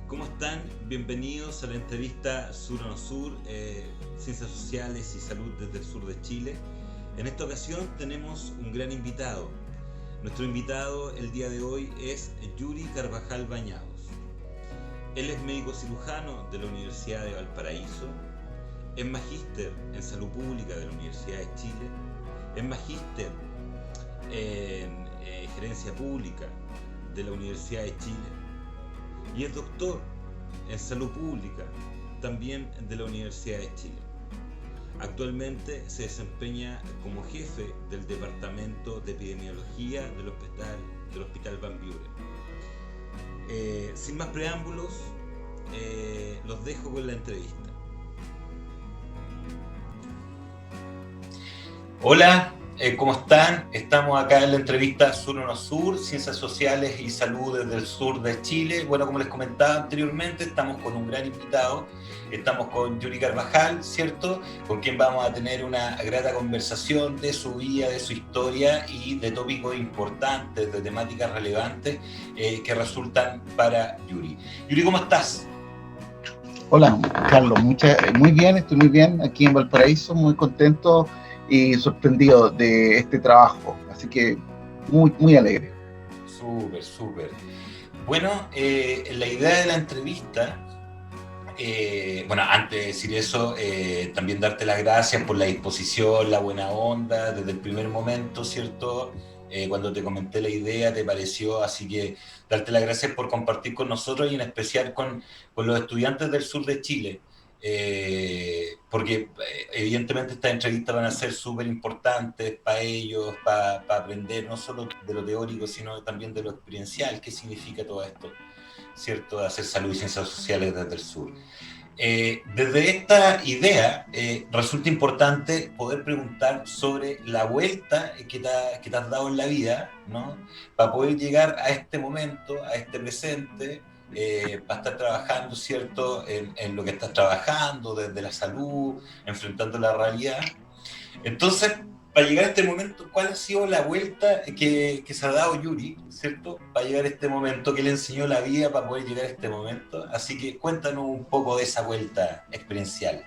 ¿Cómo están? Bienvenidos a la entrevista Sur o No Sur, Ciencias Sociales y Salud desde el sur de Chile. En esta ocasión tenemos un gran invitado. Nuestro invitado el día de hoy es Yuri Carvajal Bañados. Él es médico cirujano de la Universidad de Valparaíso, es magíster en Salud Pública de la Universidad de Chile, es magíster en Gerencia Pública de la Universidad de Chile y es doctor en Salud Pública también de la Universidad de Chile. Actualmente se desempeña como jefe del Departamento de Epidemiología del Hospital Van Buren. Sin más preámbulos, los dejo con la entrevista. Hola, ¿cómo están? Estamos acá en la entrevista Sur o No Sur, Ciencias Sociales y Salud desde el sur de Chile. Bueno, como les comentaba anteriormente, estamos con un gran invitado. Estamos con Yuri Carvajal, ¿cierto? Con quien vamos a tener una grata conversación de su vida, de su historia y de tópicos importantes, de temáticas relevantes que resultan para Yuri. Yuri, ¿cómo estás? Hola, Carlos, muy bien, estoy muy bien aquí en Valparaíso, muy contento y sorprendido de este trabajo, así que muy alegre. Súper. Bueno, la idea de la entrevista, bueno, antes de decir eso, también darte las gracias por la disposición, la buena onda, desde el primer momento, ¿cierto? Cuando te comenté la idea, te pareció, así que darte las gracias por compartir con nosotros y en especial con los estudiantes del sur de Chile. Porque evidentemente estas entrevistas van a ser súper importantes para ellos, para aprender no solo de lo teórico, sino también de lo experiencial, qué significa todo esto, ¿cierto? De hacer salud y ciencias sociales desde el sur. Desde esta idea resulta importante poder preguntar sobre la vuelta que te has dado en la vida, ¿no? Para poder llegar a este momento, a este presente, para estar trabajando, ¿cierto? En lo que estás trabajando, desde la salud, enfrentando la realidad. Entonces, para llegar a este momento, ¿cuál ha sido la vuelta que se ha dado Yuri, ¿cierto? Para llegar a este momento, que le enseñó la vida para poder llegar a este momento. Así que cuéntanos un poco de esa vuelta experiencial.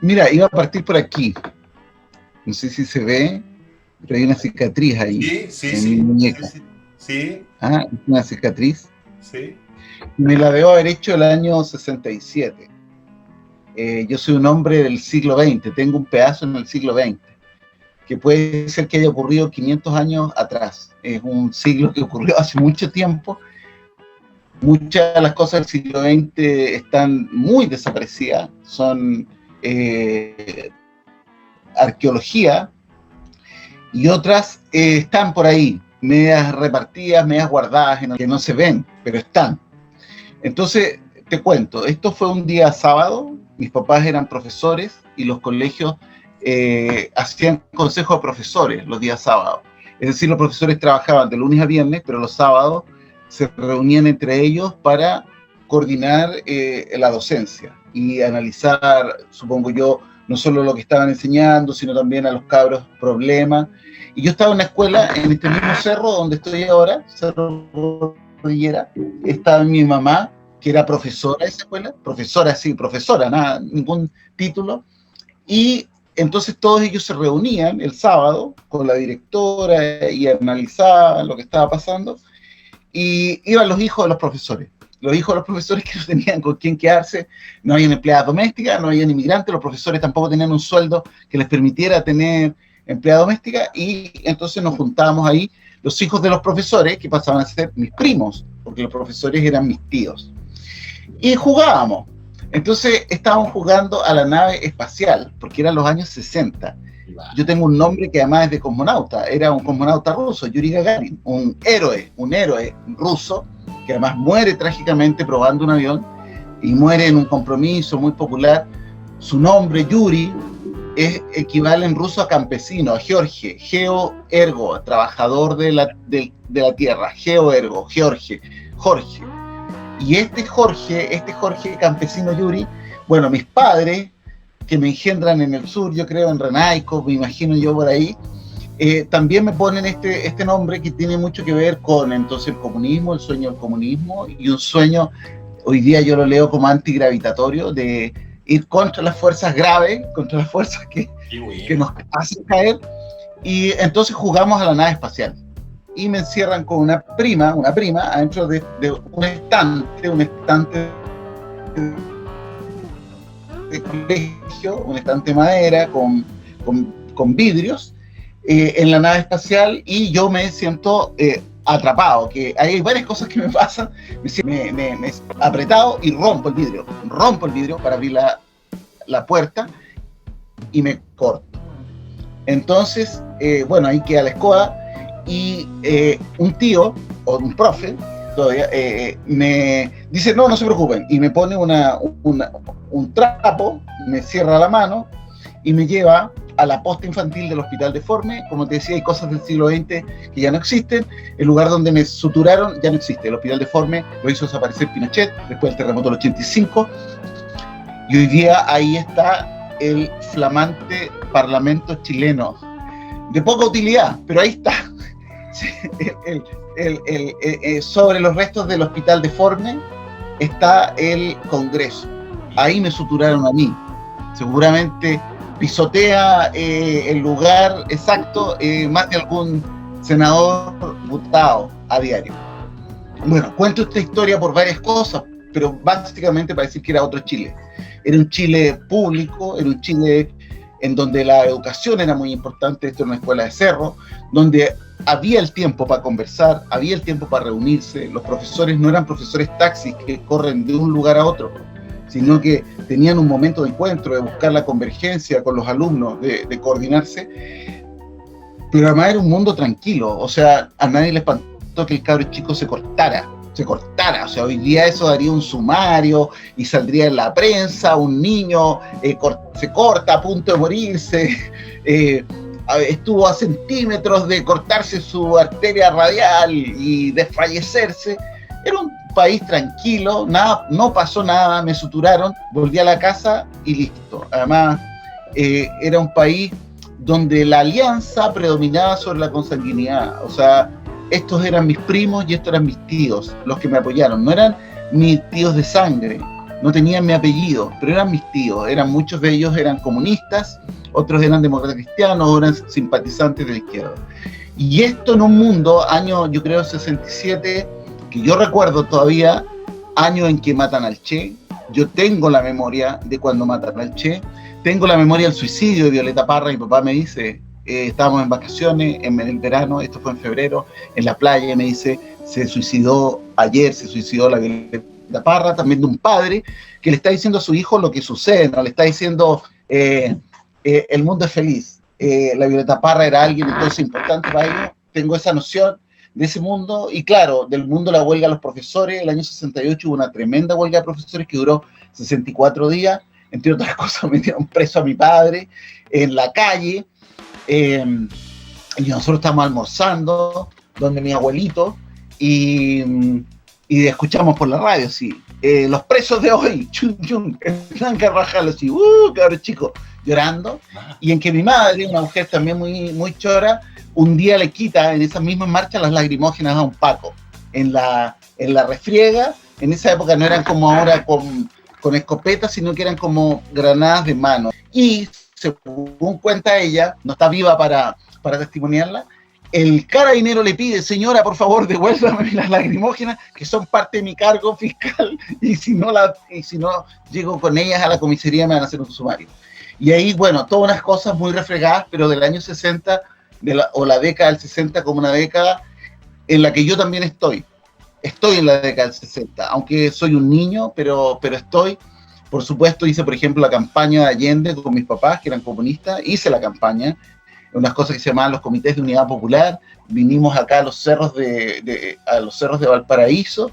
Mira, iba a partir por aquí. No sé si se ve, pero hay una cicatriz ahí en mi muñeca. Sí. Una cicatriz. Sí. Me la debo haber hecho el año 67. Yo soy un hombre del siglo XX, tengo un pedazo en el siglo XX, que puede ser que haya ocurrido 500 años atrás. Es un siglo que ocurrió hace mucho tiempo. Muchas de las cosas del siglo XX están muy desaparecidas, son arqueología, y otras están por ahí, medias repartidas, medias guardadas, que no se ven, pero están. Entonces, te cuento, esto fue un día sábado, mis papás eran profesores y los colegios hacían consejo de profesores los días sábados. Es decir, los profesores trabajaban de lunes a viernes, pero los sábados se reunían entre ellos para coordinar la docencia y analizar, supongo yo, no solo lo que estaban enseñando, sino también a los cabros problemas. Y yo estaba en una escuela, en este mismo cerro donde estoy ahora, Cerro Cordillera, estaba mi mamá, que era profesora de esa escuela, profesora, nada, ningún título, y entonces todos ellos se reunían el sábado con la directora y analizaban lo que estaba pasando, y iban los hijos de los profesores que no tenían con quién quedarse, no habían empleadas domésticas, no habían inmigrantes, los profesores tampoco tenían un sueldo que les permitiera tener empleada doméstica, y entonces nos juntábamos ahí, los hijos de los profesores, que pasaban a ser mis primos, porque los profesores eran mis tíos, y jugábamos. Entonces estábamos jugando a la nave espacial, porque eran los años 60. Yo tengo un nombre que además es de cosmonauta, era un cosmonauta ruso, Yuri Gagarin, un héroe ruso, que además muere trágicamente probando un avión, y muere en un compromiso muy popular. Su nombre, Yuri, equivale en ruso a campesino, a George, geo-ergo, trabajador de la tierra, geo-ergo, Jorge. Y este Jorge campesino Yuri, bueno, mis padres, que me engendran en el sur, yo creo en Renaico, me imagino yo por ahí, también me ponen este nombre que tiene mucho que ver con entonces el comunismo, el sueño del comunismo, y un sueño, hoy día yo lo leo como antigravitatorio, de ir contra las fuerzas graves, contra las fuerzas que nos hacen caer, y entonces jugamos a la nave espacial. Y me encierran con una prima adentro de un estante de colegio, un estante de madera con vidrios, en la nave espacial, y yo me siento atrapado, que hay varias cosas que me pasan, me apretado y rompo el vidrio para abrir la puerta y me corto. Entonces, bueno, ahí queda la escoba, y un tío, o un profe, todavía, me dice, no se preocupen, y me pone un trapo, me cierra la mano, y me lleva a la posta infantil del Hospital Deforme. Como te decía, hay cosas del siglo XX que ya no existen. El lugar donde me suturaron ya no existe. El Hospital Deforme lo hizo desaparecer Pinochet después del terremoto del 85, y hoy día ahí está el flamante Parlamento chileno, de poca utilidad, pero ahí está. Sobre los restos del Hospital Deforme está el Congreso. Ahí me suturaron a mí. Seguramente pisotea el lugar exacto más de algún senador votado a diario. Bueno, cuento esta historia por varias cosas, pero básicamente para decir que era otro Chile. Era un Chile público, era un Chile en donde la educación era muy importante. Esto era una escuela de cerro, donde había el tiempo para conversar, había el tiempo para reunirse. Los profesores no eran profesores taxis que corren de un lugar a otro, sino que tenían un momento de encuentro, de buscar la convergencia con los alumnos, de coordinarse. Pero además era un mundo tranquilo, o sea, a nadie le espantó que el cabro chico se cortara, o sea, hoy día eso daría un sumario y saldría en la prensa, un niño se corta a punto de morirse, estuvo a centímetros de cortarse su arteria radial y desfallecerse. Era un país tranquilo, no pasó nada, me suturaron, volví a la casa y listo. Además, era un país donde la alianza predominaba sobre la consanguinidad. O sea, estos eran mis primos y estos eran mis tíos, los que me apoyaron. No eran mis tíos de sangre, no tenían mi apellido, pero eran mis tíos. Muchos de ellos eran comunistas, otros eran demócratas cristianos, eran simpatizantes de la izquierda. Y esto en un mundo, año, yo creo, 67, que yo recuerdo todavía, año en que matan al Che. Yo tengo la memoria de cuando matan al Che, tengo la memoria del suicidio de Violeta Parra. Mi papá me dice, estábamos en vacaciones en el verano, esto fue en febrero, en la playa, y me dice, se suicidó la Violeta Parra, también de un padre que le está diciendo a su hijo lo que sucede, no le está diciendo el mundo es feliz. La Violeta Parra era alguien entonces importante para ellos. Tengo esa noción de ese mundo, y claro, del mundo de la huelga de los profesores. El año 68 hubo una tremenda huelga de profesores que duró 64 días, entre otras cosas metieron preso a mi padre en la calle, y nosotros estábamos almorzando donde mi abuelito, y escuchamos por la radio, sí, los presos de hoy, Hernán Carvajal, así, cabros chicos, llorando, y en que mi madre, una mujer también muy, muy chora, un día le quita en esas mismas marchas las lagrimógenas a un Paco, en la refriega. En esa época no eran como ahora con escopetas, sino que eran como granadas de mano. Y según cuenta ella, no está viva para testimoniarla, el carabinero le pide, señora, por favor, devuélvame las lagrimógenas, que son parte de mi cargo fiscal, y si no llego con ellas a la comisaría me van a hacer un sumario. Y ahí, bueno, todas unas cosas muy refregadas, pero del año 60, o la década del 60 como una década en la que yo también estoy en la década del 60, aunque soy un niño, pero estoy. Por supuesto, hice, por ejemplo, la campaña de Allende con mis papás, que eran comunistas. Hice la campaña, unas cosas que se llamaban los comités de unidad popular. Vinimos acá a los cerros de Valparaíso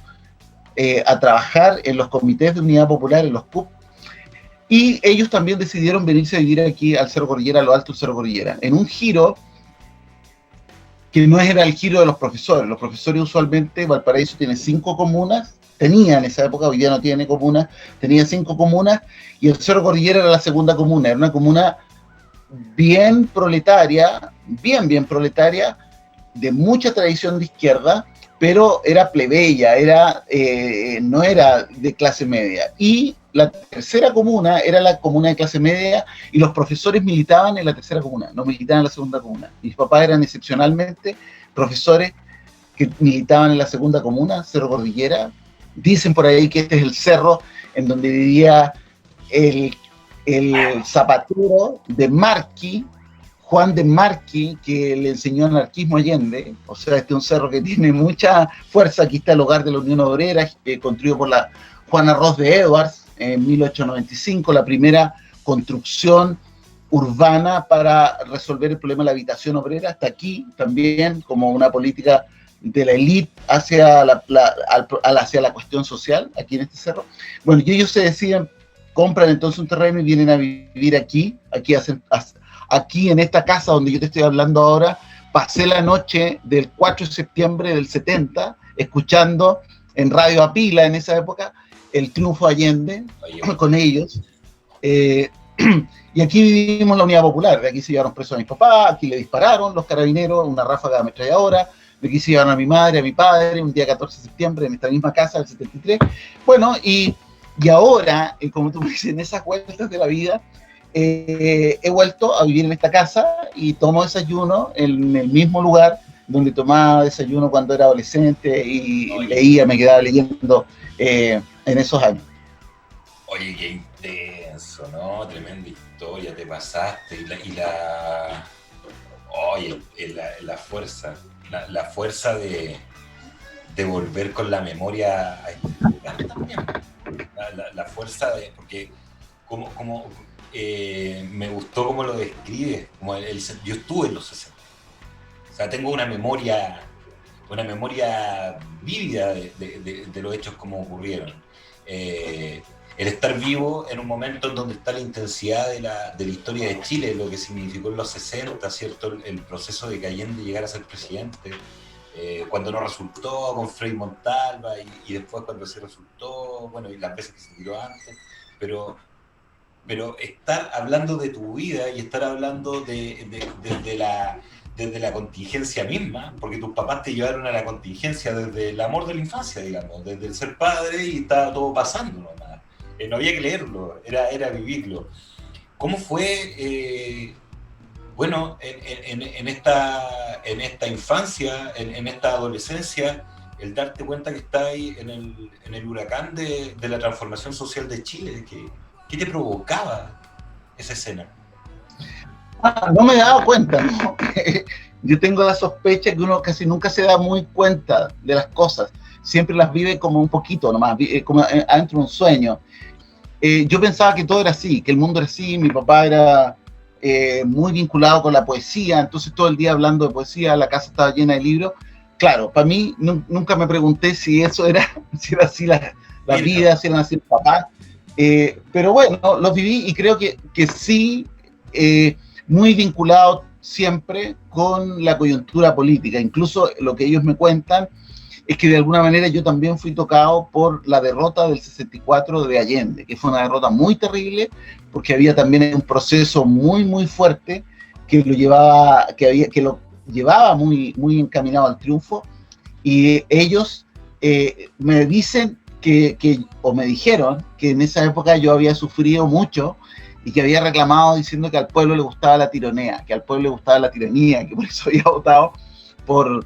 a trabajar en los comités de unidad popular, en los CUP. Y ellos también decidieron venirse a vivir aquí al Cerro Cordillera, a lo alto del Cerro Cordillera, en un giro que no era el giro de los profesores. Los profesores usualmente, Valparaíso tiene 5 comunas, tenía en esa época, hoy día no tiene comunas, tenía 5 comunas, y el Cerro Cordillera era la segunda comuna, era una comuna bien proletaria, bien proletaria, de mucha tradición de izquierda, pero era plebeya, no era de clase media. Y la tercera comuna era la comuna de clase media y los profesores militaban en la tercera comuna, no militaban en la segunda comuna. Mis papás eran excepcionalmente profesores que militaban en la segunda comuna, Cerro Cordillera. Dicen por ahí que este es el cerro en donde vivía el zapatero de Marquis, Juan de Marquis, que le enseñó anarquismo a Allende. O sea, este es un cerro que tiene mucha fuerza. Aquí está el hogar de la Unión Obrera, construido por la Juana Ros de Edwards en 1895, la primera construcción urbana para resolver el problema de la habitación obrera. Hasta aquí también como una política de la élite hacia la cuestión social, aquí en este cerro. Bueno, y ellos se deciden, compran entonces un terreno y vienen a vivir aquí en esta casa donde yo te estoy hablando ahora. Pasé la noche del 4 de septiembre del 70 escuchando en Radio Apila en esa época el triunfo de Allende con ellos. Y aquí vivimos la Unidad Popular. De aquí se llevaron presos a mis papás, aquí le dispararon los carabineros, una ráfaga de ametralladora. De aquí se llevaron a mi madre, a mi padre, un día 14 de septiembre en esta misma casa del 73. Bueno, y ahora, como tú me dices, en esas vueltas de la vida, he vuelto a vivir en esta casa y tomo desayuno en el mismo lugar donde tomaba desayuno cuando era adolescente y leía, me quedaba leyendo en esos años. Oye, qué intenso, ¿no? Tremenda historia, te pasaste. La fuerza, la fuerza de volver con la memoria a este lugar también. La fuerza de, porque me gustó cómo lo describes, yo estuve en los 60. O sea, tengo una memoria vívida de los hechos como ocurrieron. El estar vivo en un momento en donde está la intensidad de la historia de Chile, lo que significó en los 60, ¿cierto? El proceso de que Allende llegara a ser presidente, cuando no resultó con Frei Montalva y después cuando sí resultó, bueno, y las veces que se tiró antes, pero estar hablando de tu vida y estar hablando desde la contingencia misma, porque tus papás te llevaron a la contingencia desde el amor de la infancia, digamos, desde el ser padre y estaba todo pasando nomás. No había que leerlo, era vivirlo. ¿Cómo fue, en esta infancia, en esta adolescencia, el darte cuenta que estás ahí en el huracán de la transformación social de Chile? ¿Qué te provocaba esa escena? No me he dado cuenta, ¿no? Yo tengo la sospecha que uno casi nunca se da muy cuenta de las cosas, siempre las vive como un poquito nomás, como adentro de un sueño. Yo pensaba que todo era así, que el mundo era así. Mi papá era muy vinculado con la poesía, entonces todo el día hablando de poesía, la casa estaba llena de libros. Claro, para mí nunca me pregunté si eso era, si era así la vida, si eran así los papás. Pero bueno, los viví y creo que sí, muy vinculado siempre con la coyuntura política. Incluso lo que ellos me cuentan es que de alguna manera yo también fui tocado por la derrota del 64 de Allende, que fue una derrota muy terrible, porque había también un proceso muy fuerte que lo llevaba muy encaminado al triunfo, y ellos me dicen o me dijeron que en esa época yo había sufrido mucho y que había reclamado diciendo que al pueblo le gustaba la tiranía, que por eso había votado por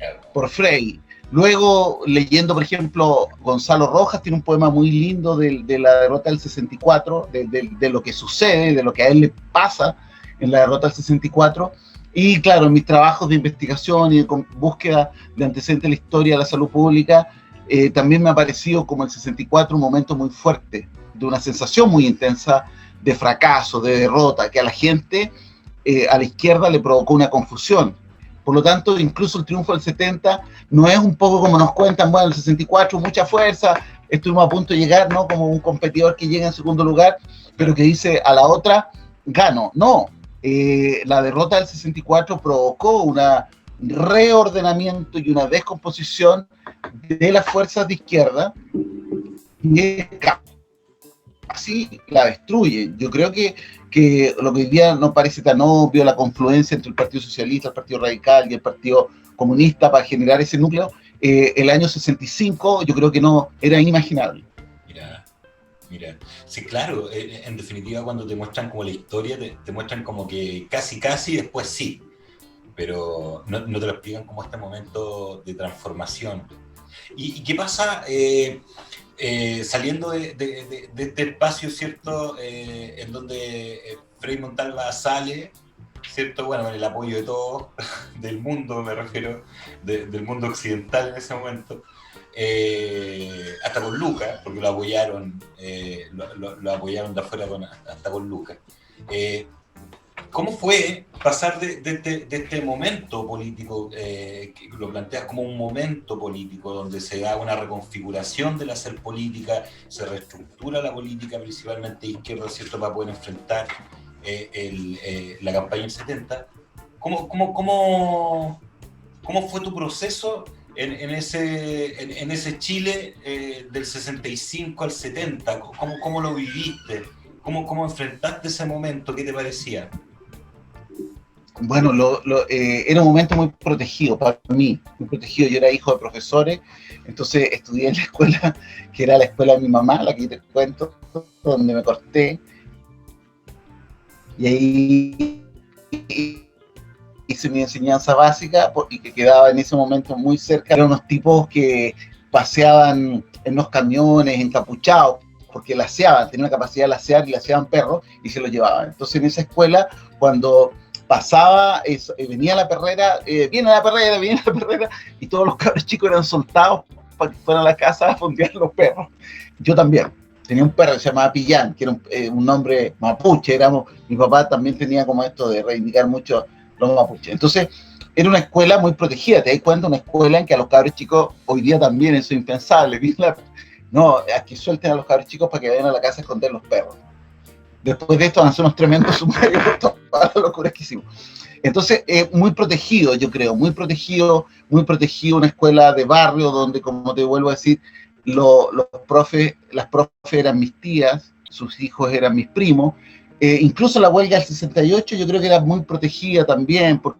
Frei. Luego, leyendo, por ejemplo, Gonzalo Rojas tiene un poema muy lindo de la derrota del 64, de lo que sucede, de lo que a él le pasa en la derrota del 64. Y claro, en mis trabajos de investigación y de búsqueda de antecedentes de la historia de la salud pública, también me ha parecido como el 64 un momento muy fuerte, de una sensación muy intensa de fracaso, de derrota, que a la gente, a la izquierda, le provocó una confusión. Por lo tanto, incluso el triunfo del 70 no es un poco como nos cuentan, bueno, el 64, mucha fuerza, estuvimos a punto de llegar, ¿no? Como un competidor que llega en segundo lugar, pero que dice a la otra, gano. No, la derrota del 64 provocó un reordenamiento y una descomposición de las fuerzas de izquierda y casi la destruye. Yo creo que que lo que hoy día no parece tan obvio, la confluencia entre el Partido Socialista, el Partido Radical y el Partido Comunista para generar ese núcleo, el año 65 yo creo que no era inimaginable. Mira, sí, claro, en definitiva cuando te muestran como la historia, te muestran como que casi, después sí, pero no te lo explican como este momento de transformación. ¿Y qué pasa saliendo de este espacio, ¿cierto? En donde Frei Montalva sale, ¿cierto? Bueno, con el apoyo de todos, del mundo me refiero, del mundo occidental en ese momento, hasta con Lucas, porque lo apoyaron, lo apoyaron de afuera hasta con Lucas. ¿Cómo fue pasar de este momento político, que lo planteas como un momento político, donde se da una reconfiguración del hacer política, se reestructura la política, principalmente izquierda, ¿cierto?, para poder enfrentar la campaña del 70? ¿Cómo fue tu proceso en ese Chile del 65 al 70? ¿Cómo lo viviste? ¿Cómo enfrentaste ese momento? ¿Qué te parecía? Bueno, era un momento muy protegido para mí, muy protegido. Yo era hijo de profesores, entonces estudié en la escuela, que era la escuela de mi mamá, la que te cuento, donde me corté, y ahí hice mi enseñanza básica y que quedaba en ese momento muy cerca. Eran unos tipos que paseaban en los camiones, encapuchados, porque laceaban, tenían la capacidad de lacear y laceaban perros y se los llevaban. Entonces en esa escuela, cuando pasaba, venía la perrera, viene la perrera, y todos los cabros chicos eran soltados para que fueran a la casa a fondear los perros. Yo también. Tenía un perro que se llamaba Pillán, que era un nombre mapuche. Mi papá también tenía como esto de reivindicar mucho los mapuches. Entonces, era una escuela muy protegida. Te das cuenta, una escuela en que a los cabros chicos, hoy día también eso es impensable. No, aquí suelten a los cabros chicos para que vayan a la casa a esconder los perros. Después de esto van a ser unos tremendos sumarios por todas las locuras que hicimos. Entonces, muy protegido, yo creo, muy protegido, una escuela de barrio donde, como te vuelvo a decir, las profes eran mis tías, sus hijos eran mis primos. Incluso la huelga del 68 yo creo que era muy protegida también, porque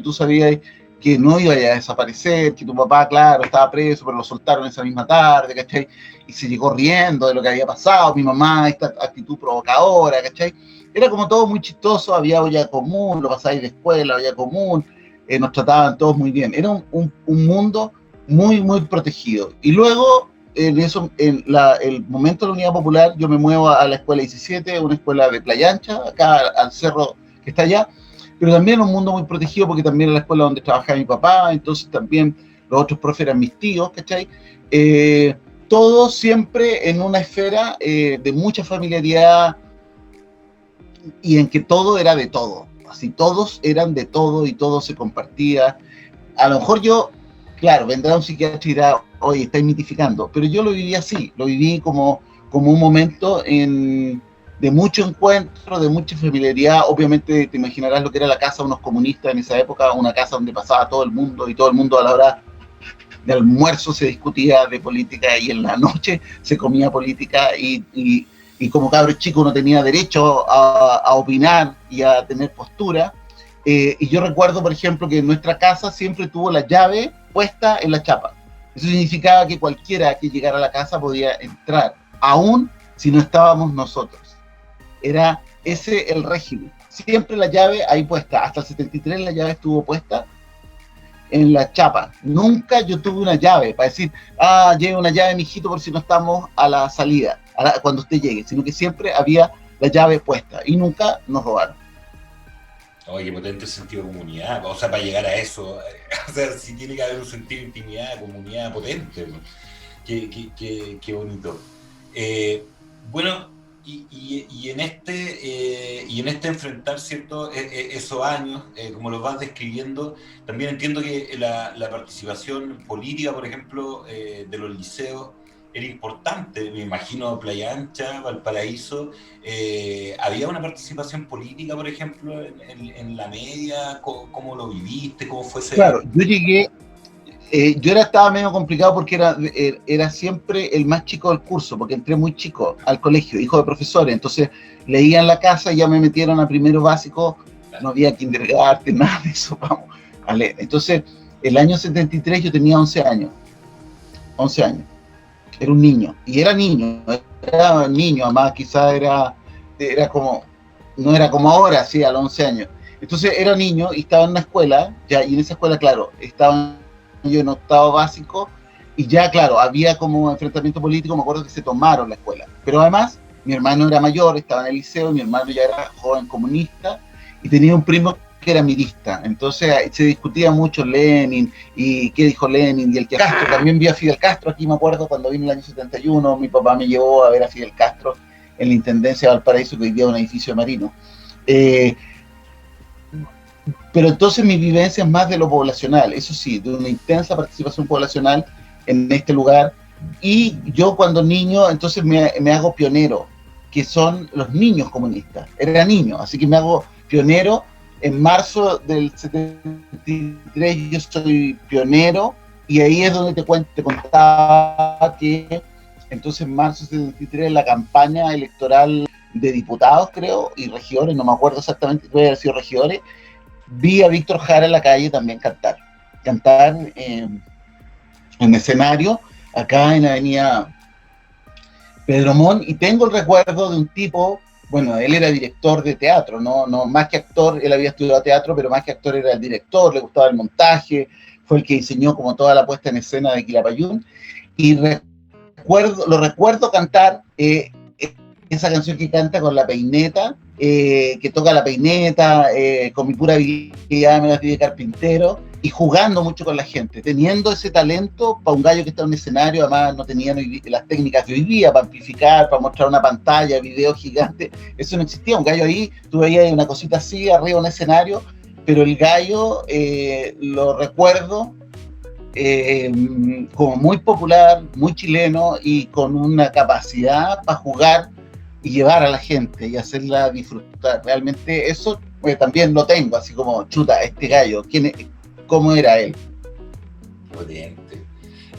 tú sabías que no iba a desaparecer, que tu papá, claro, estaba preso, pero lo soltaron esa misma tarde, ¿cachai? Y se llegó riendo de lo que había pasado, mi mamá, esta actitud provocadora, ¿cachai? Era como todo muy chistoso, había olla común, lo pasáis de escuela, olla común, nos trataban todos muy bien. Era un mundo muy, muy protegido. Y luego, el momento de la Unidad Popular, yo me muevo a la escuela 17, una escuela de Playa Ancha, acá al cerro que está allá, pero también un mundo muy protegido porque también era la escuela donde trabajaba mi papá, entonces también los otros profes eran mis tíos, ¿cachai? Todo siempre en una esfera de mucha familiaridad y en que todo era de todo, así todos eran de todo y todo se compartía. A lo mejor yo, claro, vendrá un psiquiatra y dirá, oye, estáis mitificando, pero yo lo viví así, lo viví como un momento de mucho encuentro, de mucha familiaridad. Obviamente te imaginarás lo que era la casa de unos comunistas en esa época, una casa donde pasaba todo el mundo y todo el mundo a la hora de almuerzo se discutía de política y en la noche se comía política y como cabro chico uno tenía derecho a opinar y a tener postura. Y yo recuerdo, por ejemplo, que nuestra casa siempre tuvo la llave puesta en la chapa. Eso significaba que cualquiera que llegara a la casa podía entrar, aún si no estábamos nosotros. Era ese el régimen. Siempre la llave ahí puesta. Hasta el 73 la llave estuvo puesta en la chapa. Nunca yo tuve una llave para decir, lleve una llave, mijito, por si no estamos a la salida, cuando usted llegue, sino que siempre había la llave puesta y nunca nos robaron. Oye, qué potente el sentido de comunidad. O sea, para llegar a eso, o sea, sí tiene que haber un sentido de intimidad, de comunidad potente. Qué bonito. Bueno, y en este enfrentar, ¿cierto? Esos años, como los vas describiendo, también entiendo que la participación política, por ejemplo, de los liceos, era importante. Me imagino Playa Ancha, Valparaíso. ¿Había una participación política, por ejemplo, en la media? ¿Cómo lo viviste? ¿Cómo fue ese...? Claro, yo llegué, Yo estaba medio complicado porque era siempre el más chico del curso, porque entré muy chico al colegio, hijo de profesores, entonces leía en la casa y ya me metieron a primero básico, no había kindergarten, nada de eso, vamos a leer. Entonces, el año 73 yo tenía 11 años, era un niño, y era niño, además quizás era como, no era como ahora, sí, a los 11 años. Entonces era niño y estaba en una escuela, ya, y en esa escuela, claro, estaba yo en octavo básico, y ya, claro, había como enfrentamiento político, me acuerdo que se tomaron la escuela. Pero además, mi hermano era mayor, estaba en el liceo, mi hermano ya era joven comunista, y tenía un primo que era mirista. Entonces se discutía mucho Lenin, y qué dijo Lenin, y el que Castro, también vi a Fidel Castro aquí, me acuerdo, cuando vine el año 71, mi papá me llevó a ver a Fidel Castro en la Intendencia de Valparaíso, que hoy día es un edificio marino. Pero entonces mi vivencia es más de lo poblacional, eso sí, de una intensa participación poblacional en este lugar. Y yo cuando niño, entonces me hago pionero, que son los niños comunistas. Era niño, así que me hago pionero. En marzo del 73 yo soy pionero, y ahí es donde te contaba que entonces en marzo del 73 la campaña electoral de diputados, creo, y regidores, no me acuerdo exactamente, puede haber sido regidores, vi a Víctor Jara en la calle también cantar en escenario, acá en la avenida Pedro Montt, y tengo el recuerdo de un tipo, bueno, él era director de teatro, no más que actor, él había estudiado teatro, pero más que actor era el director, le gustaba el montaje, fue el que diseñó como toda la puesta en escena de Quilapayún, y lo recuerdo cantar esa canción que canta con la peineta, que toca la peineta, con mi pura habilidad me la di de carpintero, y jugando mucho con la gente, teniendo ese talento para un gallo que está en un escenario. Además no tenía las técnicas de hoy día para amplificar, para mostrar una pantalla, video gigante, eso no existía. Un gallo ahí, tú veías una cosita así arriba de un escenario, pero el gallo, lo recuerdo, como muy popular, muy chileno, y con una capacidad para jugar y llevar a la gente y hacerla disfrutar. Realmente eso también lo tengo, así como, chuta, este gallo, ¿cómo era él? Potente.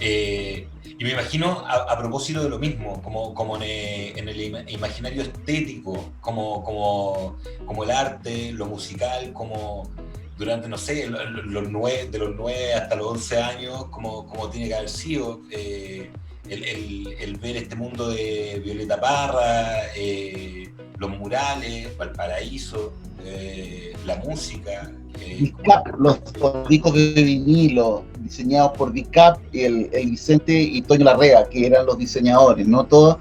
Y me imagino, a propósito de lo mismo, como en el imaginario estético, como el arte, lo musical, como durante, no sé, de los 9 hasta los 11 años, como tiene que haber sido, el ver este mundo de Violeta Parra, los murales, Valparaíso, la música. DICAP, los discos de vinilo diseñados por DICAP, el Vicente y Toño Larrea, que eran los diseñadores, ¿no? Todo,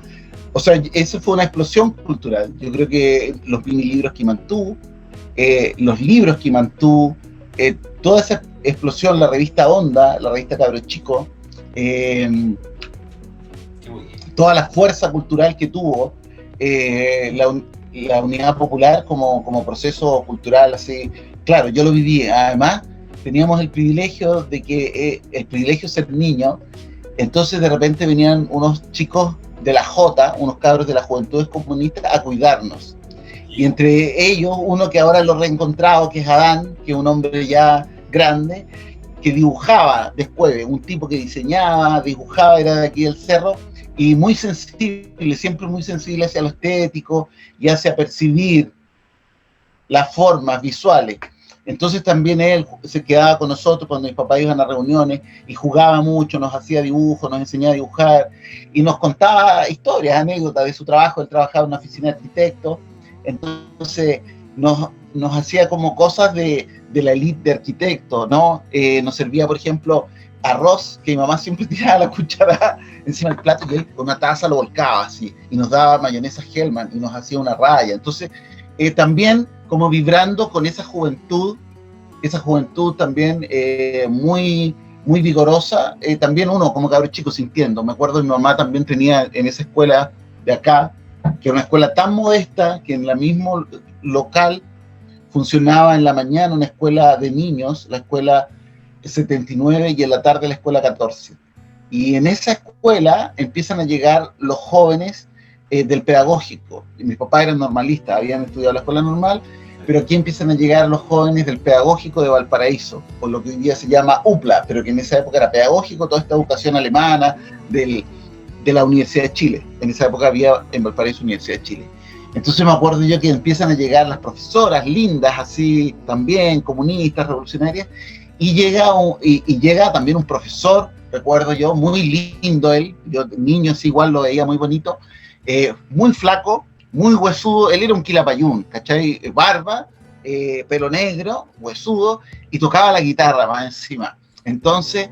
o sea, eso fue una explosión cultural. Yo creo que los vinilibros que mantuvo, los libros que mantuvo, toda esa explosión, la revista Onda, la revista Cabro Chico, toda la fuerza cultural que tuvo, la unidad popular como proceso cultural, así. Claro, yo lo viví. Además, teníamos el privilegio de ser niño. Entonces, de repente venían unos chicos de la Jota, unos cabros de las Juventudes Comunistas, a cuidarnos. Y entre ellos, uno que ahora lo he reencontrado, que es Adán, que es un hombre ya grande, que dibujaba después, un tipo que dibujaba, era de aquí del cerro, y muy sensible, siempre muy sensible hacia lo estético y hacia percibir las formas visuales. Entonces también él se quedaba con nosotros cuando mis papás iban a reuniones y jugaba mucho, nos hacía dibujos, nos enseñaba a dibujar y nos contaba historias, anécdotas de su trabajo. Él trabajaba en una oficina de arquitectos, entonces nos hacía como cosas de la élite de arquitectos, ¿no? Nos servía, por ejemplo, arroz, que mi mamá siempre tiraba la cuchara encima del plato y él con una taza lo volcaba así, y nos daba mayonesa Hellman y nos hacía una raya. Entonces, también como vibrando con esa juventud también muy, muy vigorosa, también uno como cabrón chico sintiendo. Me acuerdo mi mamá también tenía en esa escuela de acá, que era una escuela tan modesta que en la mismo local funcionaba en la mañana una escuela de niños, la escuela 79, y en la tarde la escuela 14. Y en esa escuela empiezan a llegar los jóvenes del pedagógico. Y mis papás eran normalistas, habían estudiado la escuela normal, pero aquí empiezan a llegar los jóvenes del Pedagógico de Valparaíso, por lo que hoy día se llama UPLA, pero que en esa época era pedagógico, toda esta educación alemana de la Universidad de Chile. En esa época había en Valparaíso Universidad de Chile. Entonces me acuerdo yo que empiezan a llegar las profesoras lindas, así también, comunistas, revolucionarias, y llega también un profesor, recuerdo yo, muy lindo él, yo niño sí, igual lo veía muy bonito, muy flaco, muy huesudo, él era un quilapayún, ¿cachai? Barba, pelo negro, huesudo, y tocaba la guitarra más encima. Entonces,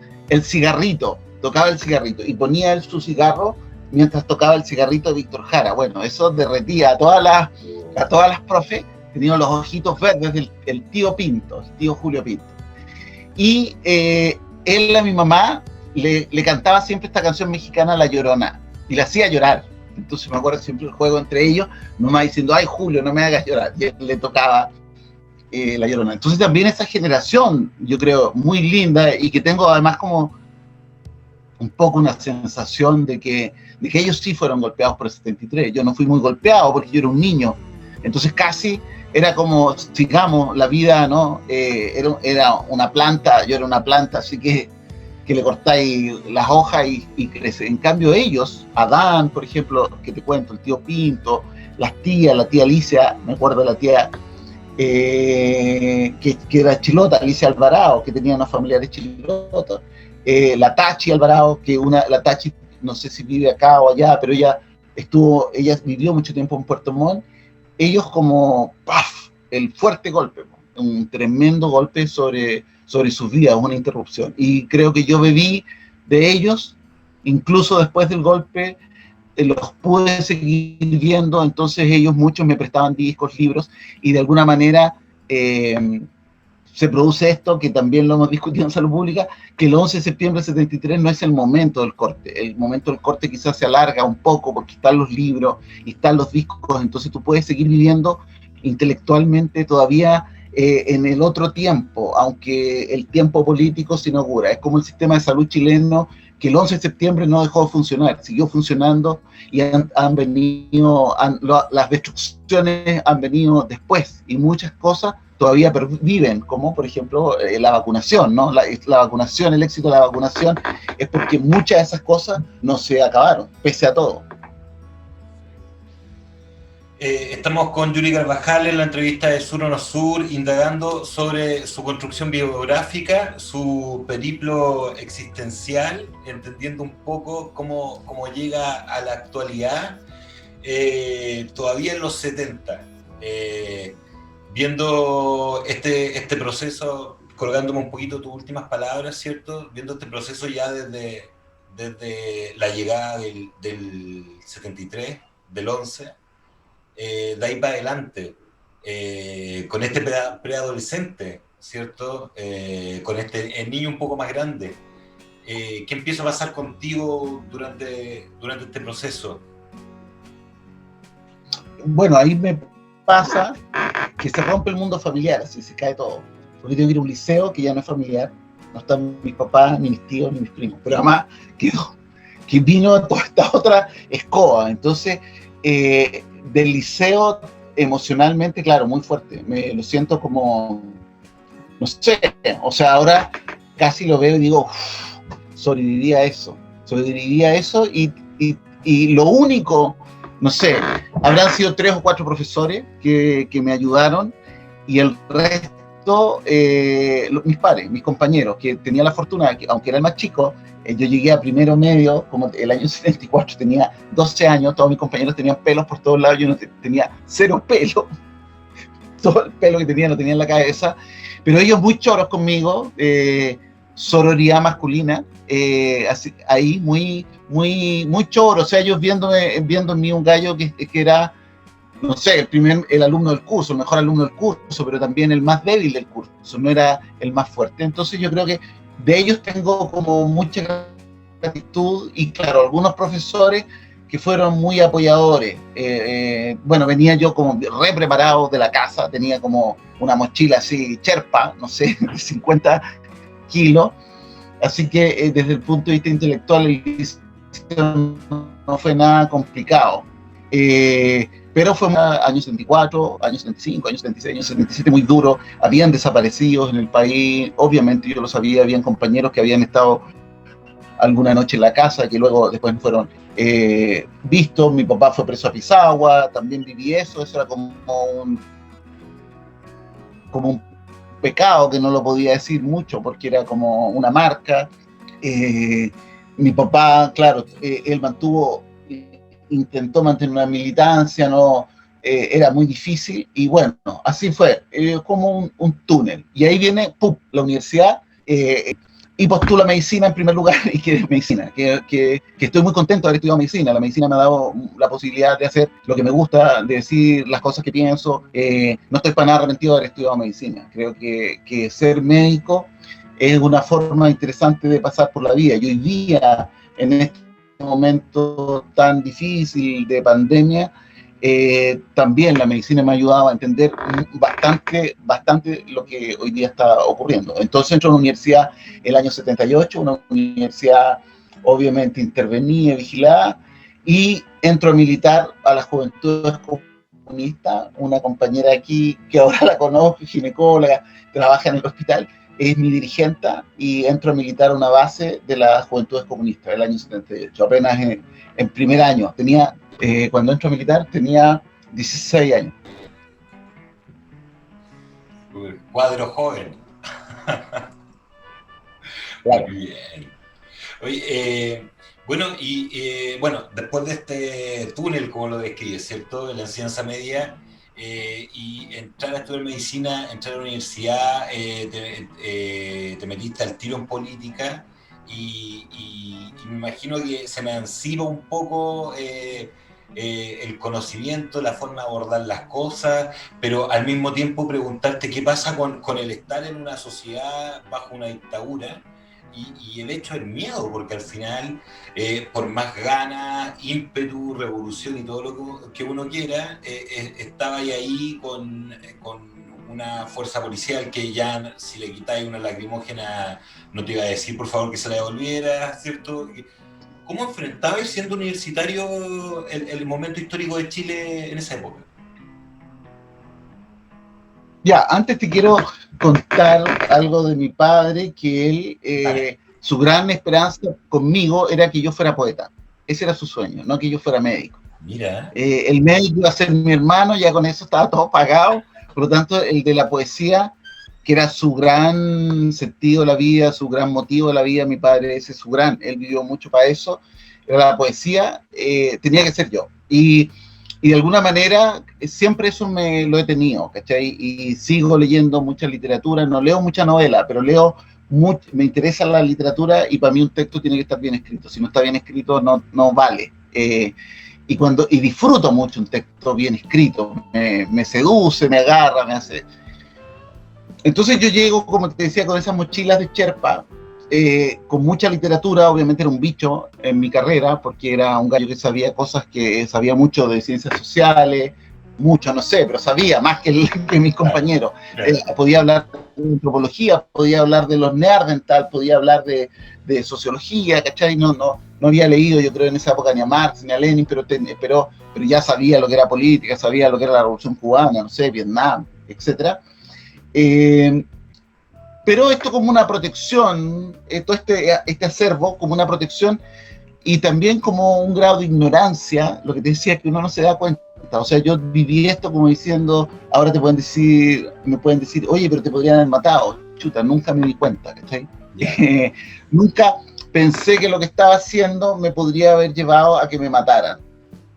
tocaba el cigarrito, y ponía él su cigarro mientras tocaba el cigarrito de Víctor Jara. Bueno, eso derretía a todas las profes, tenían los ojitos verdes del tío Pinto, el tío Julio Pinto. Y él a mi mamá le cantaba siempre esta canción mexicana, La Llorona, y la hacía llorar. Entonces me acuerdo siempre el juego entre ellos, mamá diciendo, ay Julio, no me hagas llorar, y él le tocaba La Llorona. Entonces también esa generación, yo creo, muy linda, y que tengo además como un poco una sensación de que ellos sí fueron golpeados por el 73. Yo no fui muy golpeado porque yo era un niño, entonces casi era como, digamos, la vida, ¿no? Era una planta, yo era una planta, así que le cortáis las hojas y crece. En cambio ellos, Adán, por ejemplo, que te cuento, el tío Pinto, las tías, la tía Alicia, me acuerdo de la tía que era chilota, Alicia Alvarado, que tenía unos familiares chilotos, la Tachi Alvarado, la Tachi, no sé si vive acá o allá, pero ella vivió mucho tiempo en Puerto Montt. Ellos como, ¡paf!, el fuerte golpe, un tremendo golpe sobre sus vidas, una interrupción. Y creo que yo bebí de ellos, incluso después del golpe, los pude seguir viendo, entonces muchos me prestaban discos, libros, y de alguna manera se produce esto, que también lo hemos discutido en Salud Pública, que el 11 de septiembre del 73 no es el momento del corte. El momento del corte quizás se alarga un poco porque están los libros y están los discos, entonces tú puedes seguir viviendo intelectualmente todavía en el otro tiempo, aunque el tiempo político se inaugura. Es como el sistema de salud chileno, que el 11 de septiembre no dejó de funcionar, siguió funcionando, y las destrucciones han venido después, y muchas cosas todavía viven, como por ejemplo la vacunación, ¿no? La vacunación, el éxito de la vacunación es porque muchas de esas cosas no se acabaron, pese a todo. Estamos con Yuri Carvajal en la entrevista de Sur o No Sur, indagando sobre su construcción biográfica, su periplo existencial, entendiendo un poco cómo llega a la actualidad, todavía en los 70. Viendo este proceso, colgándome un poquito tus últimas palabras, ¿cierto? Viendo este proceso ya desde la llegada del 73, del 11, de ahí para adelante, con este preadolescente, ¿cierto? Con el niño un poco más grande. ¿Qué empieza a pasar contigo durante este proceso? Bueno, ahí me pasa que se rompe el mundo familiar, así se cae todo. Porque tengo que ir a un liceo que ya no es familiar, no están mis papás, ni mis tíos, ni mis primos, pero además que vino toda esta otra escoba. Entonces, del liceo, emocionalmente, claro, muy fuerte. Me lo siento como, no sé, o sea, ahora casi lo veo y digo, sobreviviría a eso y lo único, no sé, habrán sido 3 o 4 profesores que me ayudaron, y el resto, mis pares, mis compañeros, que tenía la fortuna, que aunque era el más chico, yo llegué a primero medio, como el año 74, tenía 12 años, todos mis compañeros tenían pelos por todos lados, yo no tenía 0 pelo, todo el pelo que tenía lo tenía en la cabeza, pero ellos muy choros conmigo, sororidad masculina, así, ahí muy choro, o sea, ellos viendo en mí un gallo que era, no sé, el alumno del curso, el mejor alumno del curso, pero también el más débil del curso, no era el más fuerte. Entonces yo creo que de ellos tengo como mucha gratitud, y claro, algunos profesores que fueron muy apoyadores. Bueno, venía yo como re preparado de la casa, tenía como una mochila así, cherpa, no sé, de 50 kilos, así que desde el punto de vista intelectual el liceo no fue nada complicado. Pero fue años 74, años 75, años 76, años 77 muy duro, habían desaparecidos en el país, obviamente yo lo sabía, habían compañeros que habían estado alguna noche en la casa, que luego después fueron vistos, mi papá fue preso a Pisagua, también viví eso era como un pecado que no lo podía decir mucho porque era como una marca. Mi papá, claro, él intentó mantener una militancia, no era muy difícil, y bueno, así fue, como un túnel. Y ahí viene, ¡pum!, la universidad, y postula medicina en primer lugar, y que es medicina, que estoy muy contento de haber estudiado medicina. La medicina me ha dado la posibilidad de hacer lo que me gusta, de decir las cosas que pienso. No estoy para nada arrepentido de haber estudiado medicina. Creo que ser médico es una forma interesante de pasar por la vida. Y hoy día, en este momento tan difícil de pandemia, también la medicina me ha ayudado a entender bastante lo que hoy día está ocurriendo. Entonces entro a una universidad el año 78, una universidad obviamente intervenida, vigilada, y entro a militar a las Juventudes Comunistas. Una compañera aquí, que ahora la conozco, ginecóloga, trabaja en el hospital, es mi dirigente, y entro a militar a una base de las Juventudes Comunistas el año 78, apenas en primer año. Cuando entro a militar tenía 16 años. Cuadro joven. Claro. Muy bien. Oye, bueno, después de este túnel, como lo describes, ¿cierto?, de la enseñanza media, y entrar a estudiar medicina, entrar a la universidad, te metiste al tiro en política, y me imagino que se me emancipa un poco el conocimiento, la forma de abordar las cosas, pero al mismo tiempo preguntarte qué pasa con el estar en una sociedad bajo una dictadura, y el hecho del miedo, porque al final, por más ganas, ímpetu, revolución y todo lo que uno quiera, estaba ahí con una fuerza policial que ya, si le quitáis una lacrimógena, no te iba a decir por favor que se la devolviera, ¿cierto? ¿Cómo enfrentabas, siendo universitario, el momento histórico de Chile en esa época? Ya, antes te quiero contar algo de mi padre, que él, su gran esperanza conmigo era que yo fuera poeta. Ese era su sueño, no que yo fuera médico. Mira. El médico iba a ser mi hermano, ya con eso estaba todo pagado. Por lo tanto, el de la poesía, que era su gran sentido de la vida, su gran motivo de la vida, mi padre, ese es él vivió mucho para eso, era la poesía, tenía que ser yo. Y de alguna manera siempre eso lo he tenido, ¿cachai? Y sigo leyendo mucha literatura, no leo mucha novela, pero me interesa la literatura, y para mí un texto tiene que estar bien escrito. Si no está bien escrito, no vale. Y disfruto mucho un texto bien escrito, me seduce, me agarra, me hace... Entonces yo llego, como te decía, con esas mochilas de Sherpa, con mucha literatura. Obviamente era un bicho en mi carrera, porque era un gallo que sabía cosas, que sabía mucho de ciencias sociales, mucho, no sé, pero sabía más que mis compañeros. Podía hablar de antropología, podía hablar de los Neandertal, podía hablar de sociología, ¿cachai? No había leído, yo creo, en esa época ni a Marx ni a Lenin, pero ya sabía lo que era política, sabía lo que era la Revolución Cubana, no sé, Vietnam, etcétera. Pero esto como una protección, todo este acervo como una protección, y también como un grado de ignorancia, lo que te decía, que uno no se da cuenta. O sea, yo viví esto como diciendo, ahora me pueden decir, oye, pero te podrían haber matado. Chuta, nunca me di cuenta, ¿cachai? Yeah. Nunca pensé que lo que estaba haciendo me podría haber llevado a que me mataran.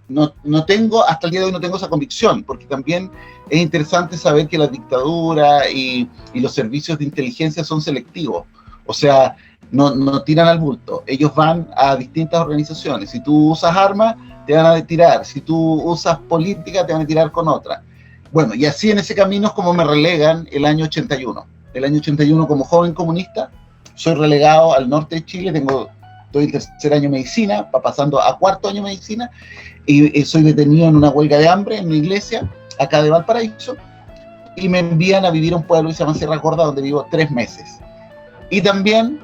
No tengo, hasta el día de hoy no tengo esa convicción, porque también es interesante saber que la dictadura y los servicios de inteligencia son selectivos. O sea, no tiran al bulto. Ellos van a distintas organizaciones. Si tú usas armas, te van a tirar. Si tú usas política, te van a tirar con otra. Bueno, y así en ese camino es como me relegan el año 81. El año 81, como joven comunista, soy relegado al norte de Chile. Estoy en tercer año de medicina, pasando a cuarto año de medicina, y soy detenido en una huelga de hambre en una iglesia, acá de Valparaíso, y me envían a vivir a un pueblo que se llama Sierra Gorda, donde vivo 3 meses. Y también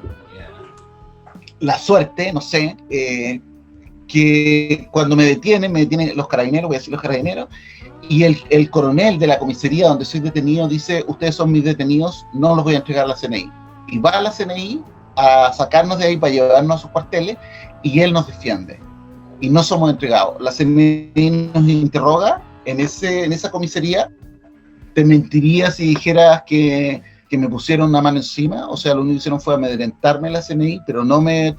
la suerte, no sé, que cuando me detienen los carabineros, voy a decir los carabineros, y el coronel de la comisaría donde soy detenido dice, ustedes son mis detenidos, no los voy a entregar a la CNI. Y va a la CNI a sacarnos de ahí para llevarnos a sus cuarteles, y él nos defiende. Y no somos entregados. La CNI nos interroga en esa comisaría. Te mentiría si dijeras que me pusieron una mano encima. O sea, lo único que hicieron fue amedrentarme la CNI, pero no me